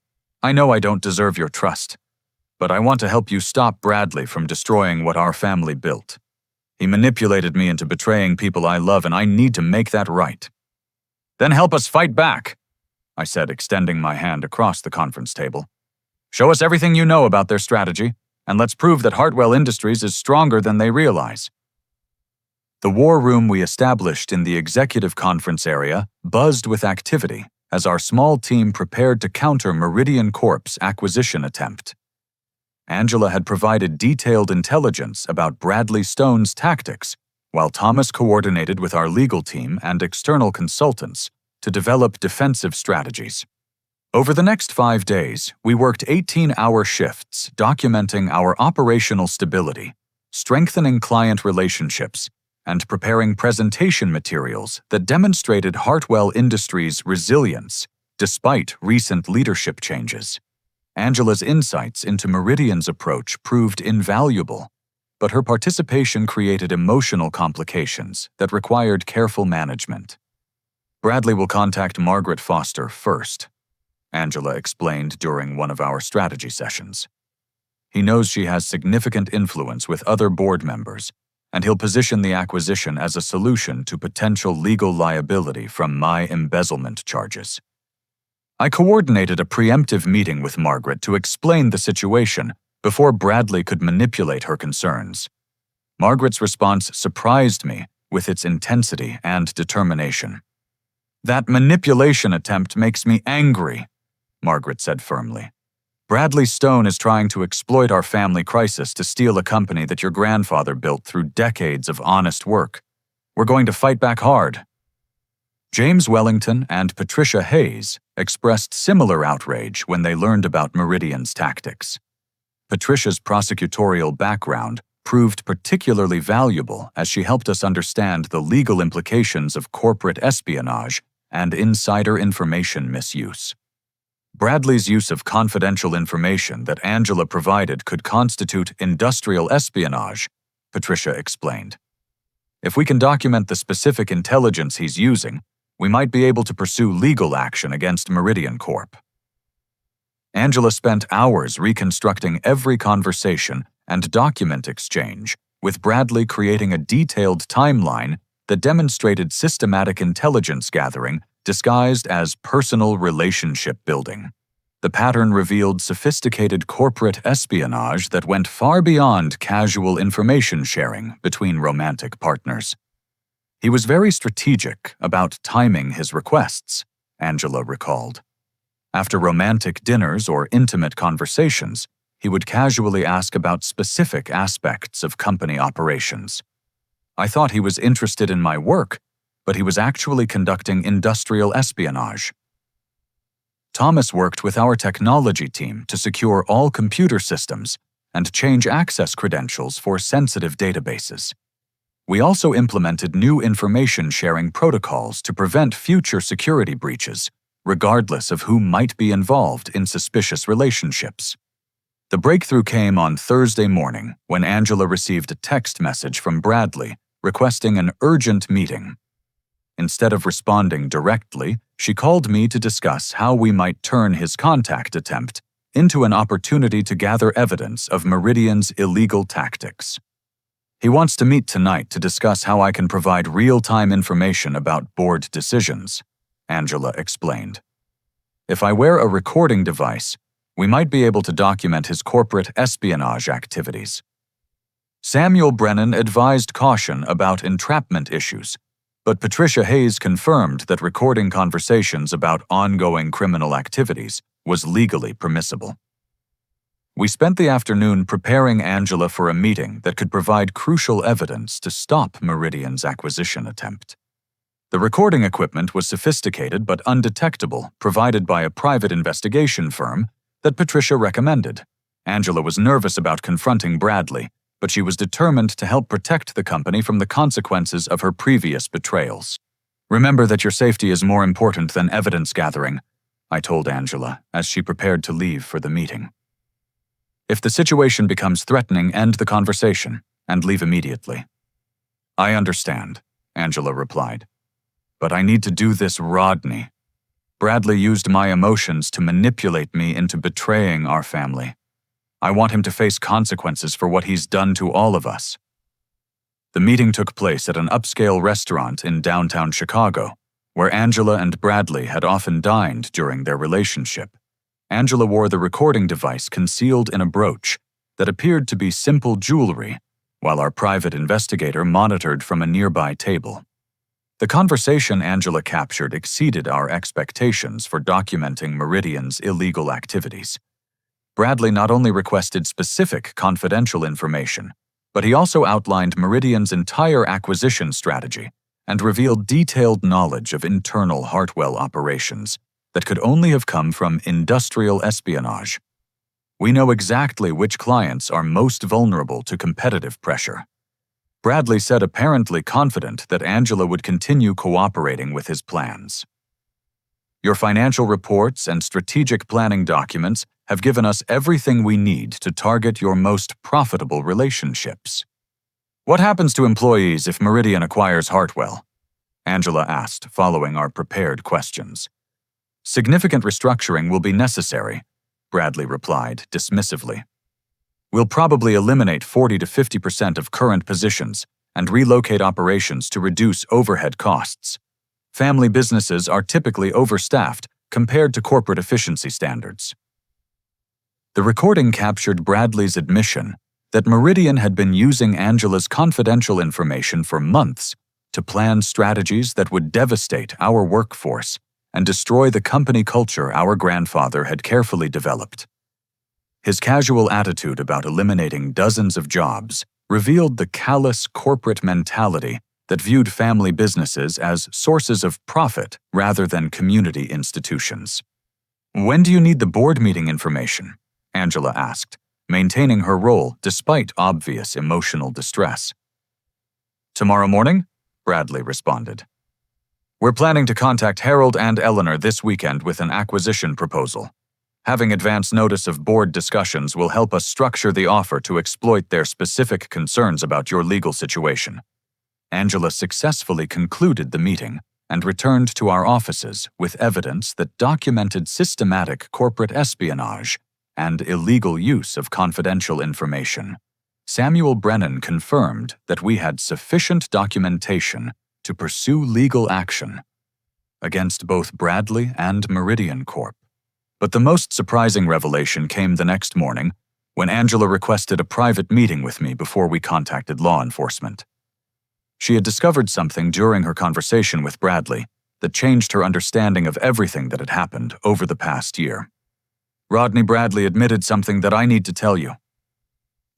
I know I don't deserve your trust, but I want to help you stop Bradley from destroying what our family built. He manipulated me into betraying people I love, and I need to make that right." "Then help us fight back," I said, extending my hand across the conference table. "Show us everything you know about their strategy, and let's prove that Hartwell Industries is stronger than they realize." The war room we established in the executive conference area buzzed with activity as our small team prepared to counter Meridian Corp's acquisition attempt. Angela had provided detailed intelligence about Bradley Stone's tactics, while Thomas coordinated with our legal team and external consultants to develop defensive strategies. Over the next 5 days, we worked 18-hour shifts documenting our operational stability, strengthening client relationships, and preparing presentation materials that demonstrated Hartwell Industries' resilience despite recent leadership changes. Angela's insights into Meridian's approach proved invaluable, but her participation created emotional complications that required careful management. "Bradley will contact Margaret Foster first," Angela explained during one of our strategy sessions. "He knows she has significant influence with other board members, and he'll position the acquisition as a solution to potential legal liability from my embezzlement charges." I coordinated a preemptive meeting with Margaret to explain the situation before Bradley could manipulate her concerns. Margaret's response surprised me with its intensity and determination. "That manipulation attempt makes me angry," Margaret said firmly. "Bradley Stone is trying to exploit our family crisis to steal a company that your grandfather built through decades of honest work. We're going to fight back hard." James Wellington and Patricia Hayes expressed similar outrage when they learned about Meridian's tactics. Patricia's prosecutorial background proved particularly valuable as she helped us understand the legal implications of corporate espionage and insider information misuse. Bradley's use of confidential information that Angela provided could constitute industrial espionage, Patricia explained. "If we can document the specific intelligence he's using, we might be able to pursue legal action against Meridian Corp." Angela spent hours reconstructing every conversation and document exchange, with Bradley creating a detailed timeline that demonstrated systematic intelligence gathering disguised as personal relationship building. The pattern revealed sophisticated corporate espionage that went far beyond casual information sharing between romantic partners. "He was very strategic about timing his requests," Angela recalled. After romantic dinners or intimate conversations, he would casually ask about specific aspects of company operations. "I thought he was interested in my work, but he was actually conducting industrial espionage." Thomas worked with our technology team to secure all computer systems and change access credentials for sensitive databases. We also implemented new information sharing protocols to prevent future security breaches, regardless of who might be involved in suspicious relationships. The breakthrough came on Thursday morning when Angela received a text message from Bradley requesting an urgent meeting. Instead of responding directly, she called me to discuss how we might turn his contact attempt into an opportunity to gather evidence of Meridian's illegal tactics. He wants to meet tonight to discuss how I can provide real-time information about board decisions, Angela explained. If I wear a recording device, we might be able to document his corporate espionage activities. Samuel Brennan advised caution about entrapment issues, but Patricia Hayes confirmed that recording conversations about ongoing criminal activities was legally permissible. We spent the afternoon preparing Angela for a meeting that could provide crucial evidence to stop Meridian's acquisition attempt. The recording equipment was sophisticated but undetectable, provided by a private investigation firm that Patricia recommended. Angela was nervous about confronting Bradley, but she was determined to help protect the company from the consequences of her previous betrayals. "Remember that your safety is more important than evidence gathering," I told Angela as she prepared to leave for the meeting. "If the situation becomes threatening, end the conversation and leave immediately." "I understand," Angela replied. "But I need to do this, Rodney. Bradley used my emotions to manipulate me into betraying our family. I want him to face consequences for what he's done to all of us." The meeting took place at an upscale restaurant in downtown Chicago, where Angela and Bradley had often dined during their relationship. Angela wore the recording device concealed in a brooch that appeared to be simple jewelry, while our private investigator monitored from a nearby table. The conversation Angela captured exceeded our expectations for documenting Meridian's illegal activities. Bradley not only requested specific confidential information, but he also outlined Meridian's entire acquisition strategy and revealed detailed knowledge of internal Hartwell operations that could only have come from industrial espionage. We know exactly which clients are most vulnerable to competitive pressure. Bradley said, apparently confident that Angela would continue cooperating with his plans. "Your financial reports and strategic planning documents have given us everything we need to target your most profitable relationships." "What happens to employees if Meridian acquires Hartwell?" Angela asked, following our prepared questions. "Significant restructuring will be necessary," Bradley replied dismissively. "We'll probably eliminate 40 to 50% of current positions and relocate operations to reduce overhead costs. Family businesses are typically overstaffed compared to corporate efficiency standards." The recording captured Bradley's admission that Meridian had been using Angela's confidential information for months to plan strategies that would devastate our workforce and destroy the company culture our grandfather had carefully developed. His casual attitude about eliminating dozens of jobs revealed the callous corporate mentality that viewed family businesses as sources of profit rather than community institutions. "When do you need the board meeting information?" Angela asked, maintaining her role despite obvious emotional distress. "Tomorrow morning?" Bradley responded. "We're planning to contact Harold and Eleanor this weekend with an acquisition proposal. Having advance notice of board discussions will help us structure the offer to exploit their specific concerns about your legal situation." Angela successfully concluded the meeting and returned to our offices with evidence that documented systematic corporate espionage and illegal use of confidential information. Samuel Brennan confirmed that we had sufficient documentation to pursue legal action against both Bradley and Meridian Corp. But the most surprising revelation came the next morning when Angela requested a private meeting with me before we contacted law enforcement. She had discovered something during her conversation with Bradley that changed her understanding of everything that had happened over the past year. "Rodney Bradley admitted something that I need to tell you,"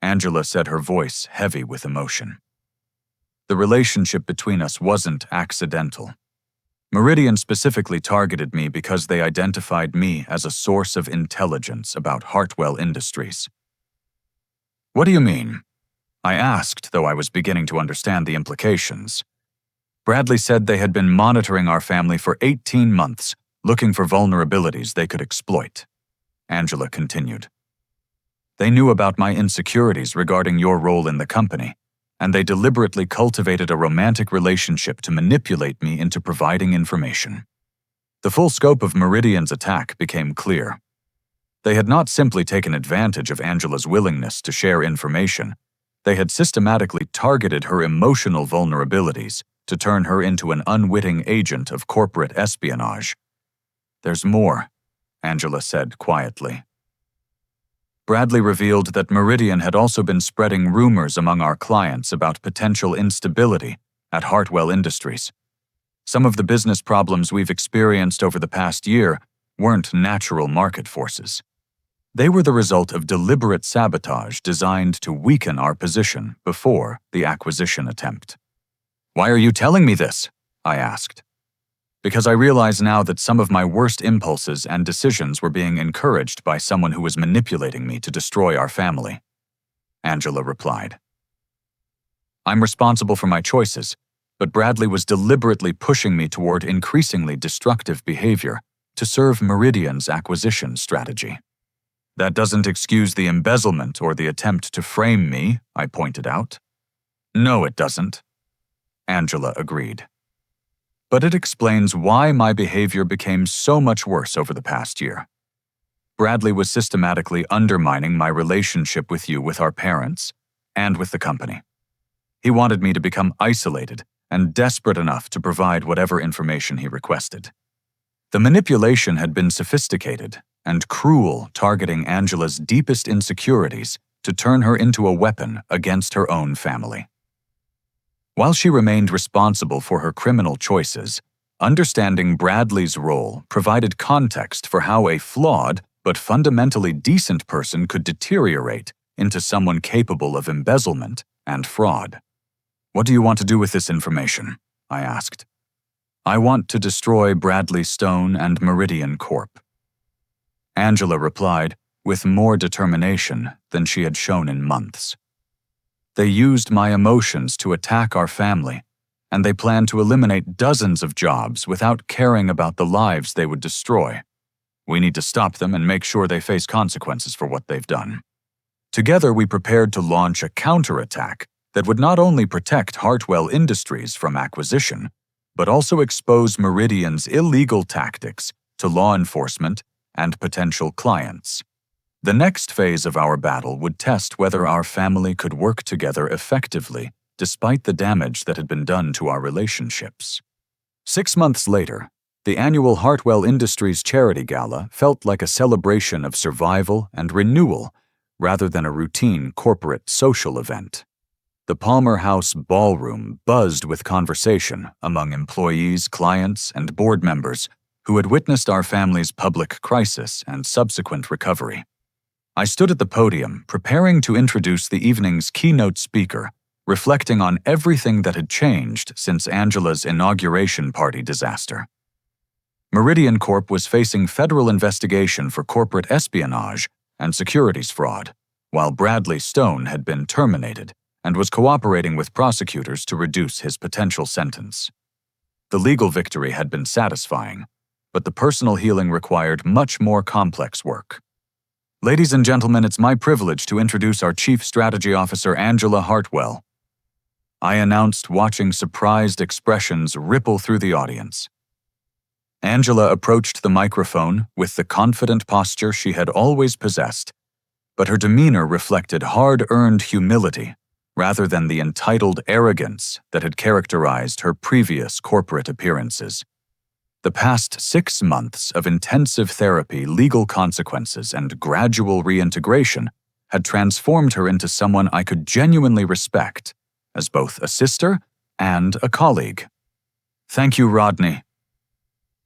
Angela said, her voice heavy with emotion. "The relationship between us wasn't accidental. Meridian specifically targeted me because they identified me as a source of intelligence about Hartwell Industries." What do you mean? I asked, though I was beginning to understand the implications. Bradley said they had been monitoring our family for 18 months, looking for vulnerabilities they could exploit. Angela continued. They knew about my insecurities regarding your role in the company, and they deliberately cultivated a romantic relationship to manipulate me into providing information. The full scope of Meridian's attack became clear. They had not simply taken advantage of Angela's willingness to share information. They had systematically targeted her emotional vulnerabilities to turn her into an unwitting agent of corporate espionage. There's more, Angela said quietly. Bradley revealed that Meridian had also been spreading rumors among our clients about potential instability at Hartwell Industries. Some of the business problems we've experienced over the past year weren't natural market forces. They were the result of deliberate sabotage designed to weaken our position before the acquisition attempt. Why are you telling me this? I asked. Because I realize now that some of my worst impulses and decisions were being encouraged by someone who was manipulating me to destroy our family, Angela replied. I'm responsible for my choices, but Bradley was deliberately pushing me toward increasingly destructive behavior to serve Meridian's acquisition strategy. That doesn't excuse the embezzlement or the attempt to frame me, I pointed out. No, it doesn't, Angela agreed. But it explains why my behavior became so much worse over the past year. Bradley was systematically undermining my relationship with you, with our parents, and with the company. He wanted me to become isolated and desperate enough to provide whatever information he requested. The manipulation had been sophisticated and cruel, targeting Angela's deepest insecurities to turn her into a weapon against her own family. While she remained responsible for her criminal choices, understanding Bradley's role provided context for how a flawed but fundamentally decent person could deteriorate into someone capable of embezzlement and fraud. What do you want to do with this information? I asked. I want to destroy Bradley Stone and Meridian Corp. Angela replied with more determination than she had shown in months. They used my emotions to attack our family, and they planned to eliminate dozens of jobs without caring about the lives they would destroy. We need to stop them and make sure they face consequences for what they've done. Together, we prepared to launch a counterattack that would not only protect Hartwell Industries from acquisition, but also expose Meridian's illegal tactics to law enforcement and potential clients. The next phase of our battle would test whether our family could work together effectively despite the damage that had been done to our relationships. 6 months later, the annual Hartwell Industries Charity Gala felt like a celebration of survival and renewal rather than a routine corporate social event. The Palmer House ballroom buzzed with conversation among employees, clients, and board members who had witnessed our family's public crisis and subsequent recovery. I stood at the podium, preparing to introduce the evening's keynote speaker, reflecting on everything that had changed since Angela's inauguration party disaster. Meridian Corp was facing federal investigation for corporate espionage and securities fraud, while Bradley Stone had been terminated and was cooperating with prosecutors to reduce his potential sentence. The legal victory had been satisfying, but the personal healing required much more complex work. Ladies and gentlemen, it's my privilege to introduce our Chief Strategy Officer, Angela Hartwell, I announced, watching surprised expressions ripple through the audience. Angela approached the microphone with the confident posture she had always possessed, but her demeanor reflected hard-earned humility rather than the entitled arrogance that had characterized her previous corporate appearances. The past 6 months of intensive therapy, legal consequences, and gradual reintegration had transformed her into someone I could genuinely respect as both a sister and a colleague. Thank you, Rodney.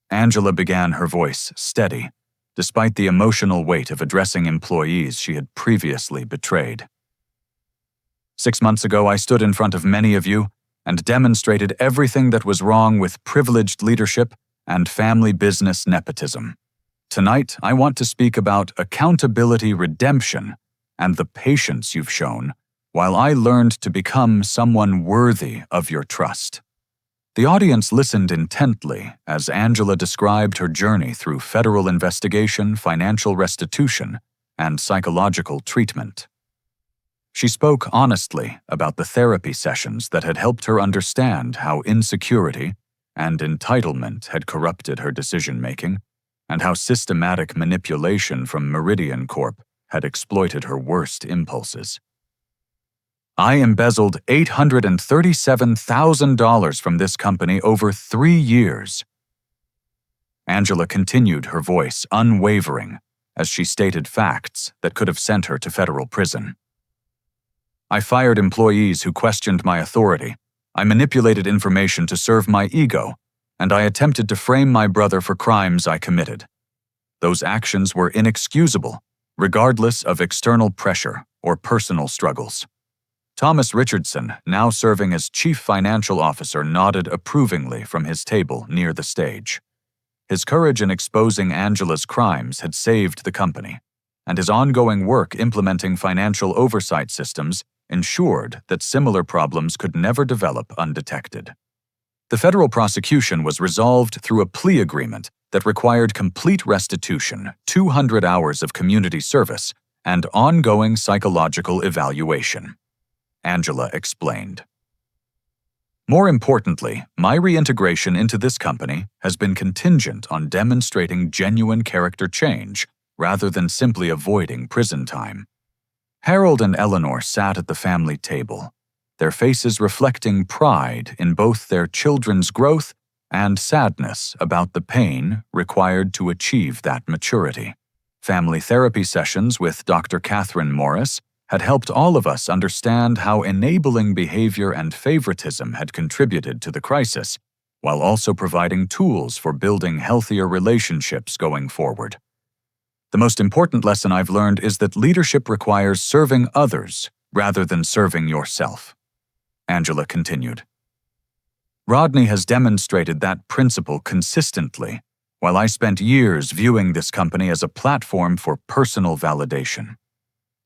Angela began, her voice steady, despite the emotional weight of addressing employees she had previously betrayed. 6 months ago, I stood in front of many of you and demonstrated everything that was wrong with privileged leadership and family business nepotism. Tonight, I want to speak about accountability redemption and the patience you've shown, while I learned to become someone worthy of your trust." The audience listened intently as Angela described her journey through federal investigation, financial restitution, and psychological treatment. She spoke honestly about the therapy sessions that had helped her understand how insecurity and entitlement had corrupted her decision-making, and how systematic manipulation from Meridian Corp had exploited her worst impulses. "I embezzled $837,000 from this company over 3 years." Angela continued, her voice unwavering, as she stated facts that could have sent her to federal prison. "I fired employees who questioned my authority. I manipulated information to serve my ego, and I attempted to frame my brother for crimes I committed. Those actions were inexcusable, regardless of external pressure or personal struggles." Thomas Richardson, now serving as Chief Financial Officer, nodded approvingly from his table near the stage. His courage in exposing Angela's crimes had saved the company, and his ongoing work implementing financial oversight systems ensured that similar problems could never develop undetected. The federal prosecution was resolved through a plea agreement that required complete restitution, 200 hours of community service, and ongoing psychological evaluation. Angela explained. "More importantly, my reintegration into this company has been contingent on demonstrating genuine character change rather than simply avoiding prison time." Harold and Eleanor sat at the family table, their faces reflecting pride in both their children's growth and sadness about the pain required to achieve that maturity. Family therapy sessions with Dr. Catherine Morris had helped all of us understand how enabling behavior and favoritism had contributed to the crisis, while also providing tools for building healthier relationships going forward. "The most important lesson I've learned is that leadership requires serving others rather than serving yourself," Angela continued. "Rodney has demonstrated that principle consistently, while I spent years viewing this company as a platform for personal validation.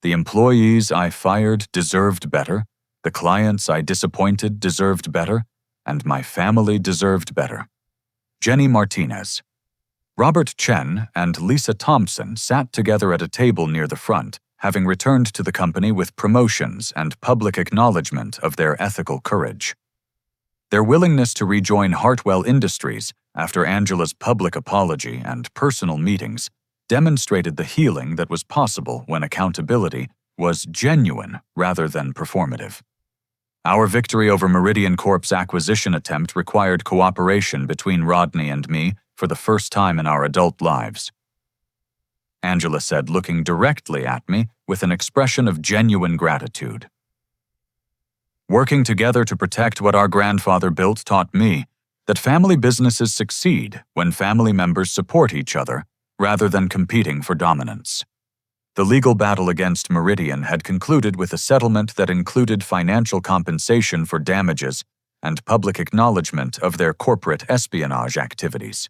The employees I fired deserved better, the clients I disappointed deserved better, and my family deserved better." Jenny Martinez. Robert Chen and Lisa Thompson sat together at a table near the front, having returned to the company with promotions and public acknowledgement of their ethical courage. Their willingness to rejoin Hartwell Industries after Angela's public apology and personal meetings demonstrated the healing that was possible when accountability was genuine rather than performative. "Our victory over Meridian Corp's acquisition attempt required cooperation between Rodney and me for the first time in our adult lives," Angela said, looking directly at me with an expression of genuine gratitude. "Working together to protect what our grandfather built taught me that family businesses succeed when family members support each other rather than competing for dominance." The legal battle against Meridian had concluded with a settlement that included financial compensation for damages and public acknowledgement of their corporate espionage activities.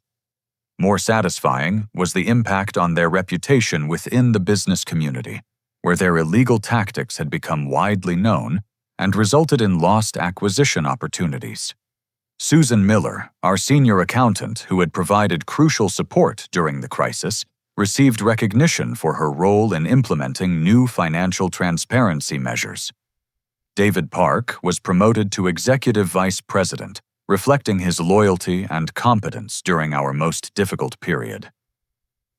More satisfying was the impact on their reputation within the business community, where their illegal tactics had become widely known and resulted in lost acquisition opportunities. Susan Miller, our senior accountant who had provided crucial support during the crisis, received recognition for her role in implementing new financial transparency measures. David Park was promoted to Executive Vice President, reflecting his loyalty and competence during our most difficult period.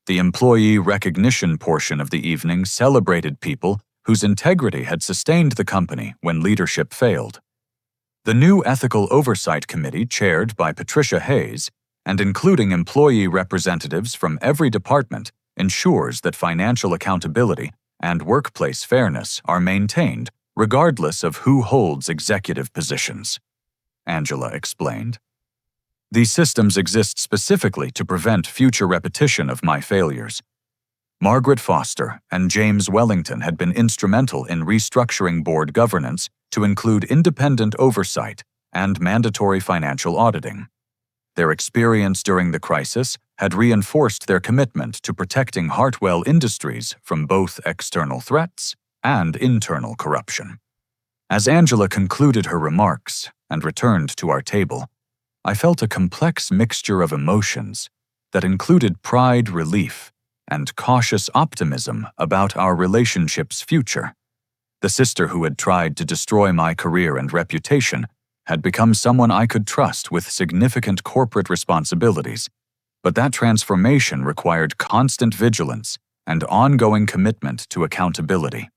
The employee recognition portion of the evening celebrated people whose integrity had sustained the company when leadership failed. The new Ethical Oversight Committee, chaired by Patricia Hayes, and including employee representatives from every department, ensures that financial accountability and workplace fairness are maintained regardless of who holds executive positions, Angela explained. "These systems exist specifically to prevent future repetition of my failures." Margaret Foster and James Wellington had been instrumental in restructuring board governance to include independent oversight and mandatory financial auditing. Their experience during the crisis had reinforced their commitment to protecting Hartwell Industries from both external threats and internal corruption. As Angela concluded her remarks and returned to our table, I felt a complex mixture of emotions that included pride, relief, and cautious optimism about our relationship's future. The sister who had tried to destroy my career and reputation had become someone I could trust with significant corporate responsibilities, but that transformation required constant vigilance and ongoing commitment to accountability.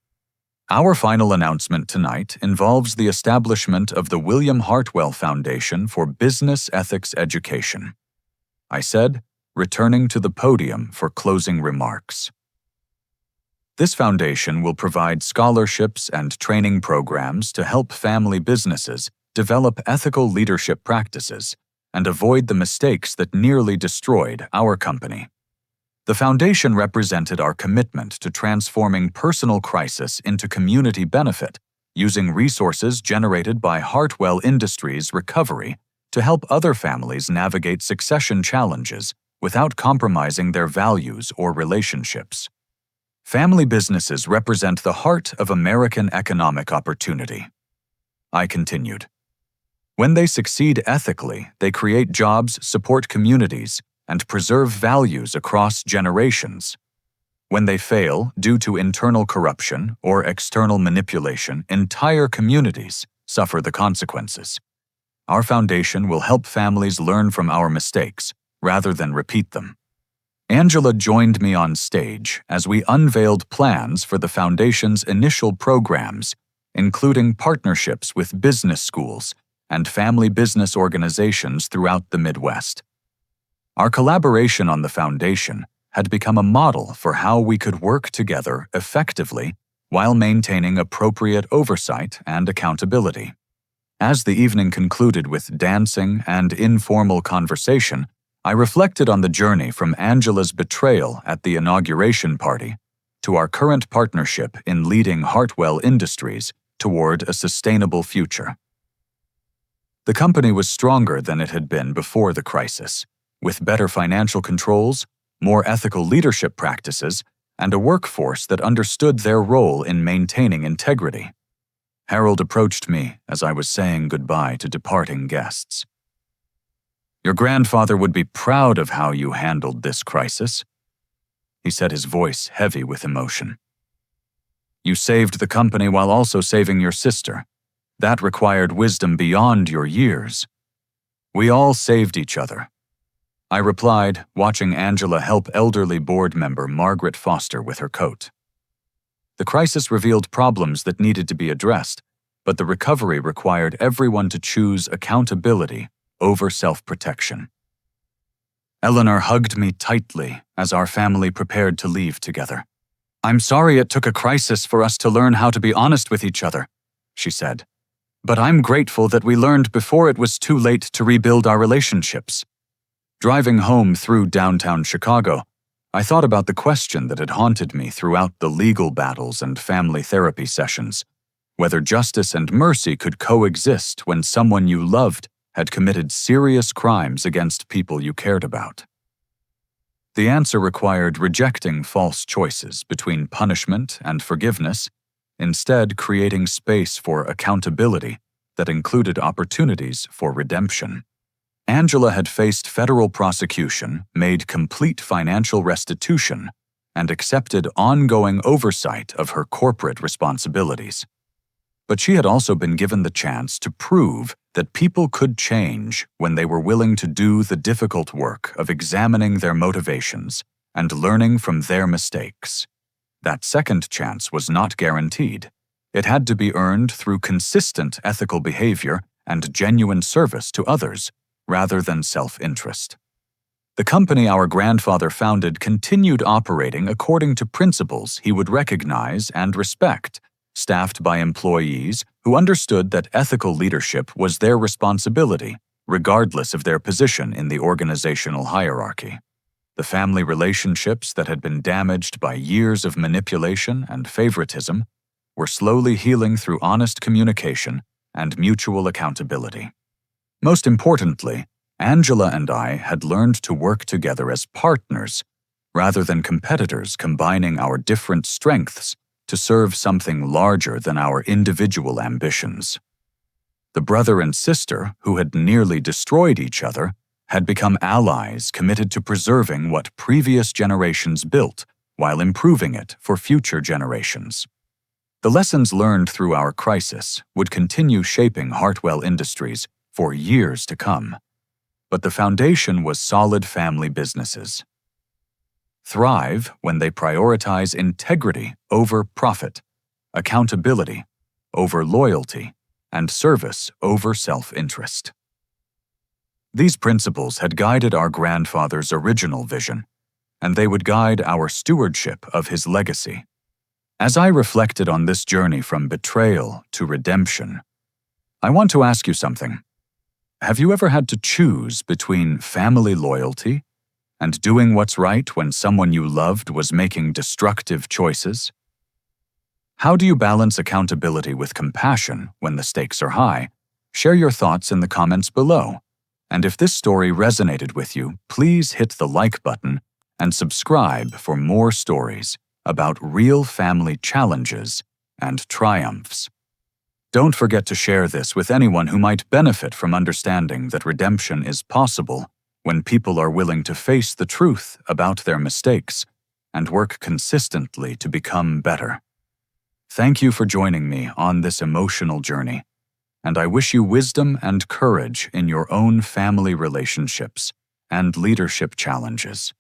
Our final announcement tonight involves the establishment of the William Hartwell Foundation for Business Ethics Education, I said, returning to the podium for closing remarks. This foundation will provide scholarships and training programs to help family businesses develop ethical leadership practices and avoid the mistakes that nearly destroyed our company. The foundation represented our commitment to transforming personal crisis into community benefit, using resources generated by Hartwell Industries recovery to help other families navigate succession challenges without compromising their values or relationships. Family businesses represent the heart of American economic opportunity. I continued. When they succeed ethically, they create jobs, support communities, and preserve values across generations. When they fail due to internal corruption or external manipulation, entire communities suffer the consequences. Our foundation will help families learn from our mistakes rather than repeat them. Angela joined me on stage as we unveiled plans for the foundation's initial programs, including partnerships with business schools and family business organizations throughout the Midwest. Our collaboration on the foundation had become a model for how we could work together effectively while maintaining appropriate oversight and accountability. As the evening concluded with dancing and informal conversation, I reflected on the journey from Angela's betrayal at the inauguration party to our current partnership in leading Hartwell Industries toward a sustainable future. The company was stronger than it had been before the crisis, with better financial controls, more ethical leadership practices, and a workforce that understood their role in maintaining integrity. Harold approached me as I was saying goodbye to departing guests. "Your grandfather would be proud of how you handled this crisis," he said, his voice heavy with emotion. "You saved the company while also saving your sister. That required wisdom beyond your years. We all saved each other," I replied, watching Angela help elderly board member Margaret Foster with her coat. The crisis revealed problems that needed to be addressed, but the recovery required everyone to choose accountability over self-protection. Eleanor hugged me tightly as our family prepared to leave together. "I'm sorry it took a crisis for us to learn how to be honest with each other," she said. "But I'm grateful that we learned before it was too late to rebuild our relationships." Driving home through downtown Chicago, I thought about the question that had haunted me throughout the legal battles and family therapy sessions, whether justice and mercy could coexist when someone you loved had committed serious crimes against people you cared about. The answer required rejecting false choices between punishment and forgiveness, instead creating space for accountability that included opportunities for redemption. Angela had faced federal prosecution, made complete financial restitution, and accepted ongoing oversight of her corporate responsibilities. But she had also been given the chance to prove that people could change when they were willing to do the difficult work of examining their motivations and learning from their mistakes. That second chance was not guaranteed. It had to be earned through consistent ethical behavior and genuine service to others, rather than self-interest. The company our grandfather founded continued operating according to principles he would recognize and respect, staffed by employees who understood that ethical leadership was their responsibility, regardless of their position in the organizational hierarchy. The family relationships that had been damaged by years of manipulation and favoritism were slowly healing through honest communication and mutual accountability. Most importantly, Angela and I had learned to work together as partners rather than competitors, combining our different strengths to serve something larger than our individual ambitions. The brother and sister, who had nearly destroyed each other, had become allies committed to preserving what previous generations built while improving it for future generations. The lessons learned through our crisis would continue shaping Hartwell Industries for years to come, but the foundation was solid family businesses. Thrive when they prioritize integrity over profit, accountability over loyalty, and service over self-interest. These principles had guided our grandfather's original vision, and they would guide our stewardship of his legacy. As I reflected on this journey from betrayal to redemption, I want to ask you something. Have you ever had to choose between family loyalty and doing what's right when someone you loved was making destructive choices? How do you balance accountability with compassion when the stakes are high? Share your thoughts in the comments below. And if this story resonated with you, please hit the like button and subscribe for more stories about real family challenges and triumphs. Don't forget to share this with anyone who might benefit from understanding that redemption is possible when people are willing to face the truth about their mistakes and work consistently to become better. Thank you for joining me on this emotional journey, and I wish you wisdom and courage in your own family relationships and leadership challenges.